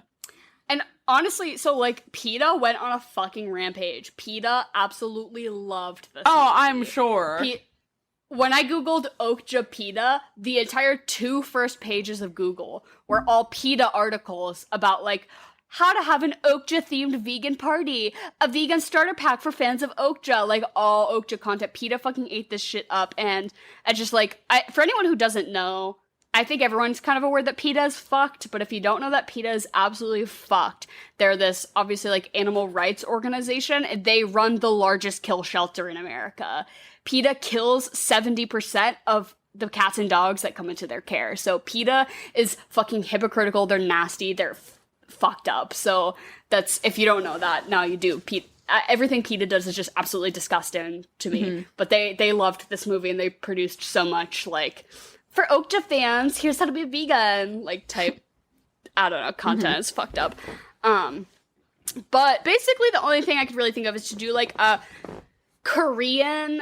And honestly, so, like, PETA went on a fucking rampage. PETA absolutely loved this movie. I'm sure. When I googled Okja PETA, the entire 2 first pages of Google were all PETA articles about, like, how to have an Okja-themed vegan party, a vegan starter pack for fans of Okja, like, all Okja content. PETA fucking ate this shit up, and I just, like, for anyone who doesn't know, I think everyone's kind of aware that PETA is fucked, but if you don't know that PETA is absolutely fucked, they're this, obviously, like, animal rights organization, and they run the largest kill shelter in America. PETA kills 70% of the cats and dogs that come into their care. So PETA is fucking hypocritical, they're nasty, they're fucked up. So that's, if you don't know that, now you do. Everything PETA does is just absolutely disgusting to me. But they loved this movie, and they produced so much, like... For Okja fans, here's how to be vegan, like, type, I don't know, content is fucked up. But basically the only thing I could really think of is to do, like, a Korean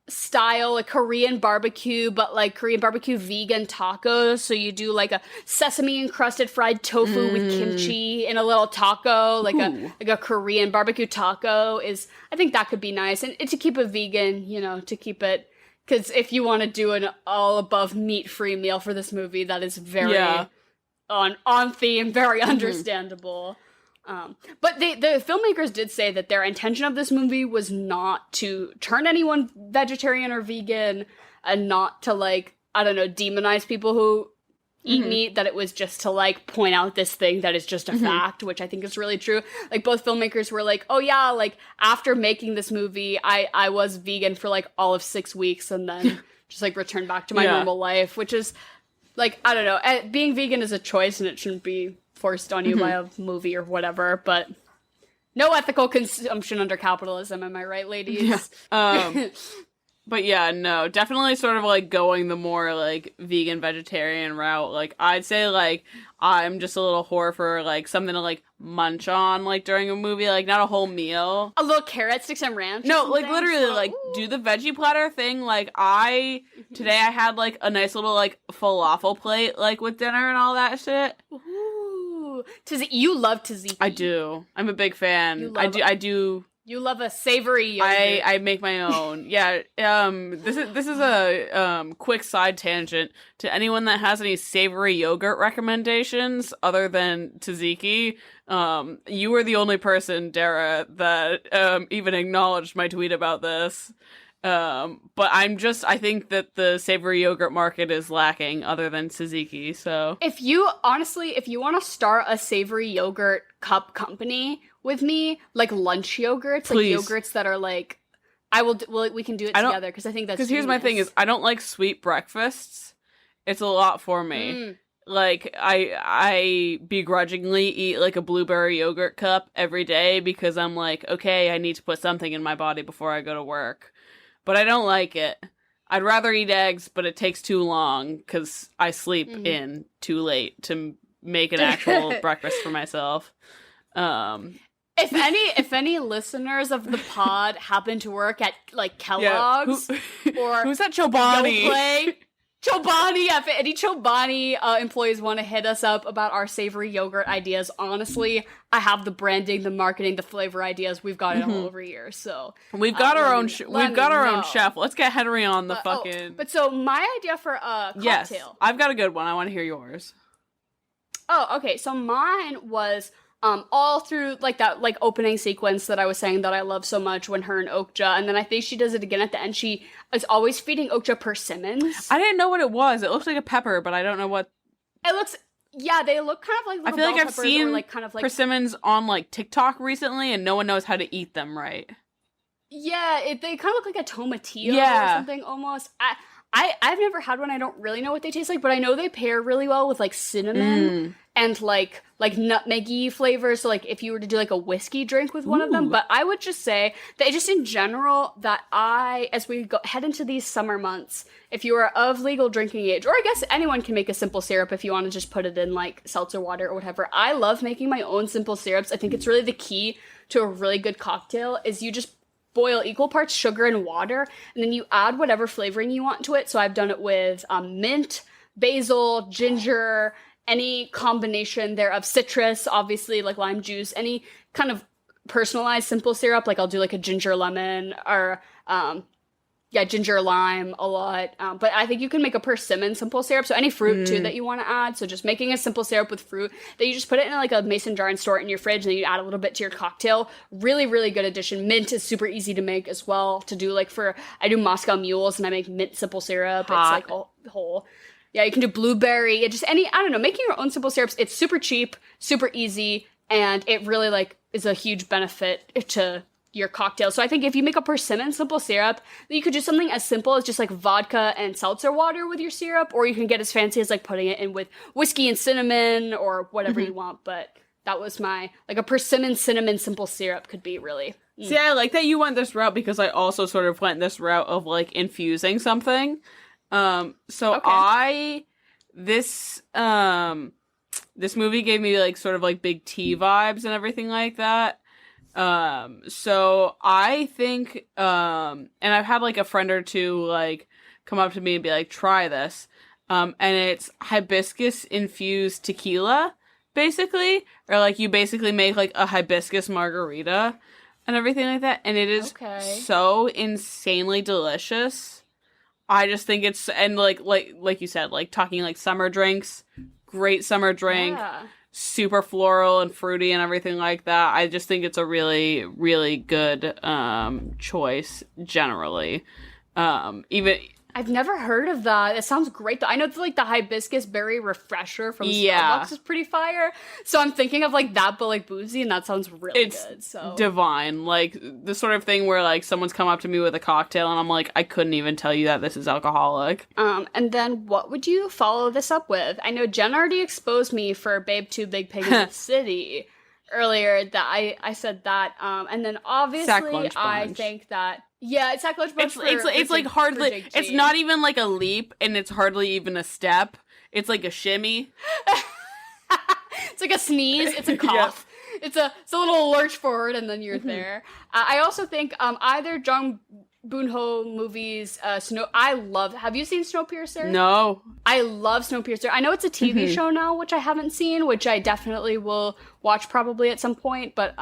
style, like, Korean barbecue, but, like, Korean barbecue vegan tacos. So you do, like, a sesame-encrusted fried tofu with kimchi in a little taco, like a Korean barbecue taco is, I think that could be nice. And to keep it vegan, you know, to keep it... Because if you want to do an all-above meat-free meal for this movie, that is very on theme, very understandable. But the filmmakers did say that their intention of this movie was not to turn anyone vegetarian or vegan, and not to, like, I don't know, demonize people who eat meat, that it was just to, like, point out this thing that is just a fact, which I think is really true. Like, both filmmakers were like, oh yeah, like, after making this movie, I was vegan for, like, all of 6 weeks, and then just, like, returned back to my normal life, which is like, I don't know, being vegan is a choice and it shouldn't be forced on you by a movie or whatever, but no ethical consumption under capitalism, am I right, ladies? Yeah. But yeah, no, definitely sort of like going the more like vegan vegetarian route. Like I'd say like I'm just a little whore for like something to like munch on like during a movie, like not a whole meal. A little carrot, stick some ranch. No, like literally like do the veggie platter thing. Like today I had like a nice little like falafel plate like with dinner and all that shit. Ooh. You love tzatziki. I do. I'm a big fan. I do. You love a savory yogurt. I make my own. Yeah. This is a quick side tangent to anyone that has any savory yogurt recommendations other than tzatziki. You were the only person, Dara, that even acknowledged my tweet about this. But I think that the savory yogurt market is lacking other than tzatziki. So if you want to start a savory yogurt cup company with me, like lunch yogurts, please. Like yogurts that are like, we can do it together because I think that's because here's my thing is I don't like sweet breakfasts. It's a lot for me. Like I begrudgingly eat like a blueberry yogurt cup every day because I'm like, okay, I need to put something in my body before I go to work. But I don't like it. I'd rather eat eggs, but it takes too long because I sleep in too late to make an actual breakfast for myself. If any listeners of the pod happen to work at like Kellogg's or who's that Chobani? Chobani, if any Chobani employees want to hit us up about our savory yogurt ideas, honestly, I have the branding, the marketing, the flavor ideas. We've got it all over here. So we've got our own. We've got our own chef. Let's get Henry on the fucking. But so my idea for a cocktail. Yes, I've got a good one. I want to hear yours. Oh, okay. So mine was all through like that like opening sequence that I was saying that I love so much when her and Okja, and then I think she does it again at the end. She is always feeding Okja persimmons. I didn't know what it was. It looks like a pepper, but I don't know what. It looks. Yeah, they look kind of like little I feel like bell I've peppers seen or, like, kind of like persimmons on like TikTok recently, and no one knows how to eat them right. Yeah, they kind of look like a tomatillo or something almost. I've never had one. I don't really know what they taste like, but I know they pair really well with like cinnamon and like nutmeggy flavors. So like if you were to do like a whiskey drink with one of them, but I would just say that just in general that as we head into these summer months, if you are of legal drinking age, or I guess anyone can make a simple syrup if you want to just put it in like seltzer water or whatever. I love making my own simple syrups. I think it's really the key to a really good cocktail is you just boil equal parts sugar and water, and then you add whatever flavoring you want to it. So I've done it with mint, basil, ginger, any combination there of citrus, obviously, like lime juice, any kind of personalized simple syrup. Like I'll do like a ginger lemon or ginger lime a lot. But I think you can make a persimmon simple syrup. So any fruit too that you want to add. So just making a simple syrup with fruit that you just put it in like a mason jar and store it in your fridge, and then you add a little bit to your cocktail. Really, really good addition. Mint is super easy to make as well. To do like I do Moscow mules and I make mint simple syrup. Hot. It's like a whole. Yeah, you can do blueberry. Just I don't know, making your own simple syrups. It's super cheap, super easy, and it really like is a huge benefit to your cocktail. So I think if you make a persimmon simple syrup, you could do something as simple as just like vodka and seltzer water with your syrup, or you can get as fancy as like putting it in with whiskey and cinnamon or whatever you want. But that was my, like a persimmon cinnamon simple syrup could be really. See, I like that you went this route because I also sort of went this route of like infusing something. This movie gave me like sort of like big tea vibes and everything like that. So I think, and I've had like a friend or two like come up to me and be like, try this. And it's hibiscus infused tequila, basically, or like you basically make like a hibiscus margarita and everything like that. And it is so insanely delicious. I just think it's, and like you said, like talking like summer drinks, great summer drink. Yeah. Super floral and fruity and everything like that. I just think it's a really, really good choice generally. I've never heard of that. It sounds great though. I know like the hibiscus berry refresher from Yeah. Starbucks is pretty fire. So I'm thinking of like that, but like boozy, and that sounds really good. So divine. Like the sort of thing where like someone's come up to me with a cocktail and I'm like, I couldn't even tell you that this is alcoholic. And then what would you follow this up with? I know Jen already exposed me for Babe 2 Big Pig in the City earlier, that I said that. And then obviously I think that it's Sack Lunch Bunch. It's like hardly. It's not even like a leap, and it's hardly even a step. It's like a shimmy. It's like a sneeze. It's a cough. Yeah. It's a little lurch forward, and then you're there. I also think either Jung Boon Ho movies. Have you seen Snowpiercer? No. I love Snowpiercer. I know it's a TV show now, which I haven't seen, which I definitely will watch probably at some point. But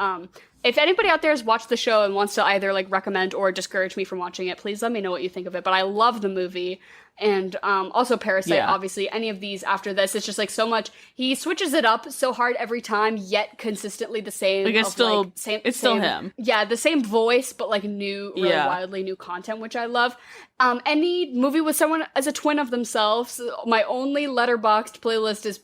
if anybody out there has watched the show and wants to either like recommend or discourage me from watching it, please let me know what you think of it. But I love the movie. And also Parasite, obviously. Any of these after this, it's just like so much. He switches it up so hard every time, yet consistently the same. Like it's still him. Yeah, the same voice, but like new, really wildly new content, which I love. Any movie with someone as a twin of themselves. My only Letterboxd playlist is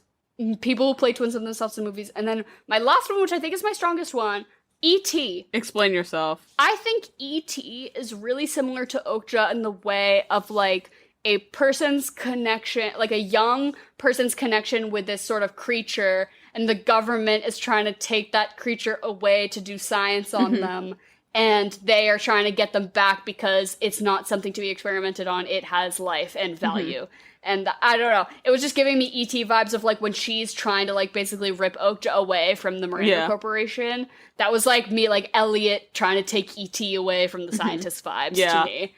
people who play twins of themselves in movies. And then my last one, which I think is my strongest one, E.T. Explain yourself. I think E.T. is really similar to Okja in the way of like a person's connection, like a young person's connection with this sort of creature, and the government is trying to take that creature away to do science on them, and they are trying to get them back because it's not something to be experimented on. It has life and value. And I don't know. It was just giving me E.T. vibes of like when she's trying to like basically rip Okja away from the Miranda Corporation. That was like me, like Elliot trying to take E.T. away from the scientist vibes to me.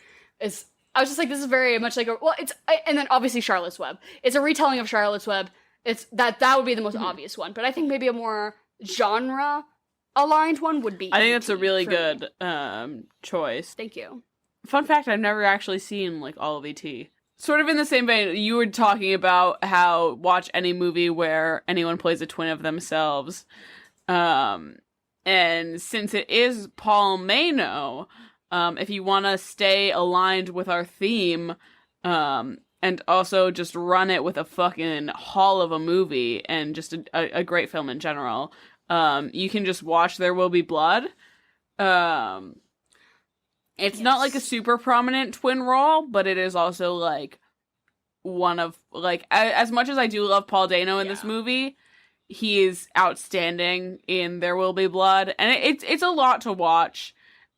I was just like, this is very much like and then obviously Charlotte's Web. It's a retelling of Charlotte's Web. It's that would be the most obvious one, but I think maybe a more genre aligned one would be. I think that's a really good choice. Thank you. Fun fact: I've never actually seen like all of E.T. Sort of in the same vein, you were talking about how watch any movie where anyone plays a twin of themselves, and since it is Paul MAYno. If you want to stay aligned with our theme, and also just run it with a fucking haul of a movie and just a great film in general, you can just watch There Will Be Blood. It's not like a super prominent twin role, but it is also like one of like as much as I do love Paul Dano in this movie, he is outstanding in There Will Be Blood, and it's a lot to watch.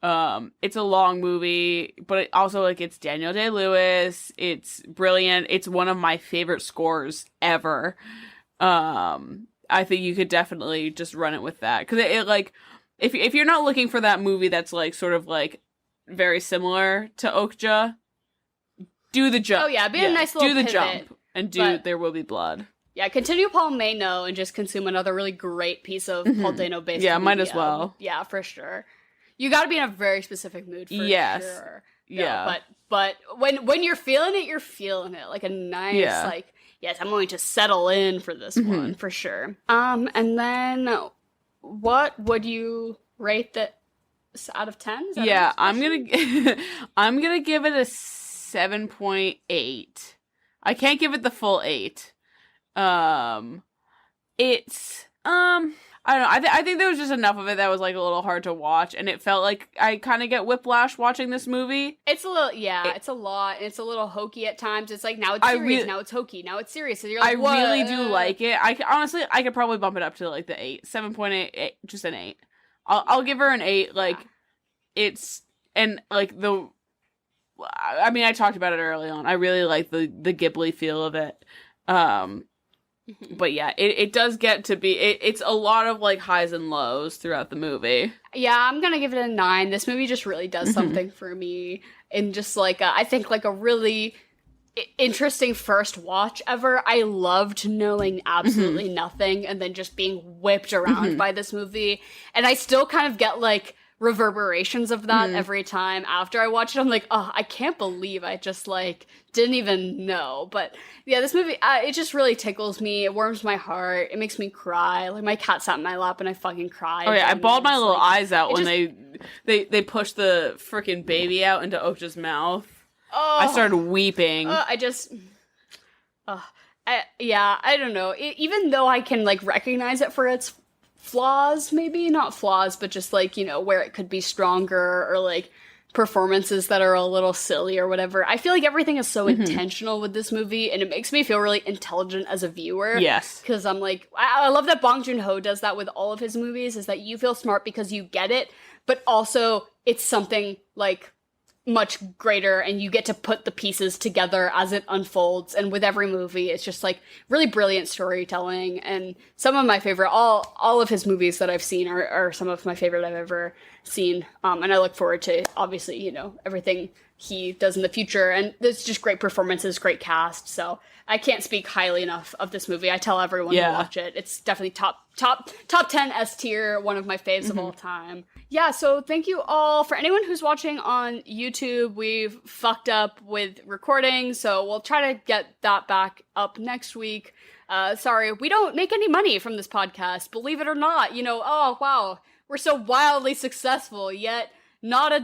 It's a long movie, but it also, like, it's Daniel Day-Lewis. It's brilliant. It's one of my favorite scores ever. I think you could definitely just run it with that. Because it like, if you're not looking for that movie that's, like, sort of, like, very similar to Okja, do the jump. Oh, yeah, be a nice little pivot. Do the pivot, jump and do There Will Be Blood. Yeah, continue Paul MAYno and just consume another really great piece of Paul Dano-based media. Might as well. Yeah, for sure. You got to be in a very specific mood for sure. Yeah. But when you're feeling it, you're feeling it. Like a nice, like, yes, I'm going to settle in for this one, for sure. And then what would you rate that out of 10? I'm gonna give it a 7.8. I can't give it the full 8. It's I don't know. I think there was just enough of it that was like a little hard to watch, and it felt like I kind of get whiplash watching this movie. It's a little, it's a lot, and it's a little hokey at times. It's like now it's serious, now it's hokey, now it's serious. So you're like, I really do like it. I could probably bump it up to like the 8, 7.8, just an 8. I'll give her an 8. Like it's and like the. I mean, I talked about it early on. I really like the Ghibli feel of it. But yeah, it does get to be, it's a lot of like highs and lows throughout the movie. Yeah, I'm gonna give it a 9. This movie just really does something for me in just like, I think like a really interesting first watch ever. I loved knowing absolutely nothing and then just being whipped around by this movie. And I still kind of get like reverberations of that every time after I watch it. I'm like, oh, I can't believe I just like didn't even know. But yeah, this movie, it just really tickles me. It warms my heart. It makes me cry. Like my cat sat in my lap and I fucking cried. Oh yeah, I bawled my little eyes out when they pushed the freaking baby out into Okja's mouth. I started weeping. I don't know. Even though I can, like, recognize it for its flaws, maybe not flaws, but just, like, you know, where it could be stronger, or, like, performances that are a little silly or whatever. I feel like everything is so intentional with this movie, and it makes me feel really intelligent as a viewer. Yes. Because I'm like, I love that Bong Joon Ho does that with all of his movies, is that you feel smart because you get it, but also it's something, like, much greater, and you get to put the pieces together as it unfolds. And with every movie, it's just, like, really brilliant storytelling. And some of my favorite, all of his movies that I've seen are some of my favorite I've ever seen. And I look forward to, obviously, you know, everything he does in the future. And there's just great performances, great cast. So I can't speak highly enough of this movie. I tell everyone to watch it. It's definitely top 10 S tier, one of my faves of all time. Yeah, so thank you all. For anyone who's watching on YouTube, we've fucked up with recording, so we'll try to get that back up next week. Sorry, we don't make any money from this podcast, believe it or not. You know, oh wow, we're so wildly successful, yet not a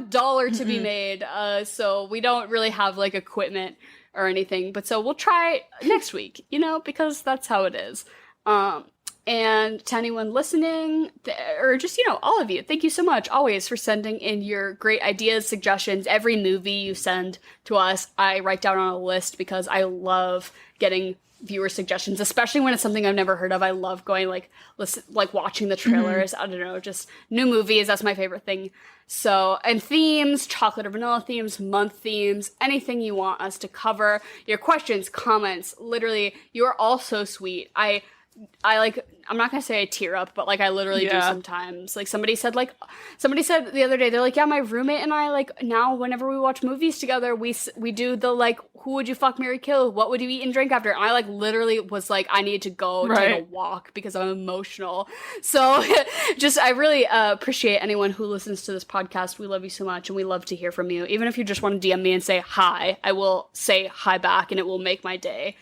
dollar to be made. So we don't really have, like, equipment or anything, but so we'll try next week, you know, because that's how it is. And to anyone listening, or just, you know, all of you, thank you so much always for sending in your great ideas, suggestions. Every movie you send to us, I write down on a list, because I love getting viewer suggestions, especially when it's something I've never heard of. I love going, like, watching the trailers. I don't know, just new movies. That's my favorite thing. So, and themes, chocolate or vanilla themes, month themes, anything you want us to cover. Your questions, comments, literally, you are all so sweet. I like, I'm not gonna say I tear up, but, like, I literally do sometimes. Like, somebody said the other day, they're like, yeah, my roommate and I, like, now whenever we watch movies together, we do the, like, who would you fuck, marry, kill? What would you eat and drink after? And I, like, literally was like, I need to go take a walk because I'm emotional. So just, I really appreciate anyone who listens to this podcast. We love you so much, and we love to hear from you. Even if you just want to DM me and say hi, I will say hi back, and it will make my day.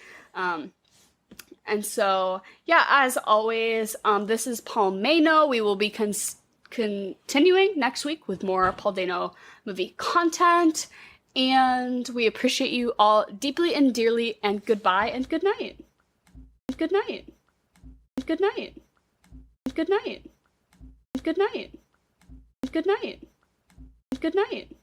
And so, yeah, as always, this is Paul MAYno. We will be continuing next week with more Paul Dano movie content. And we appreciate you all deeply and dearly. And goodbye and good night. Good night. Good night. Good night. Good night. Good night. Good night.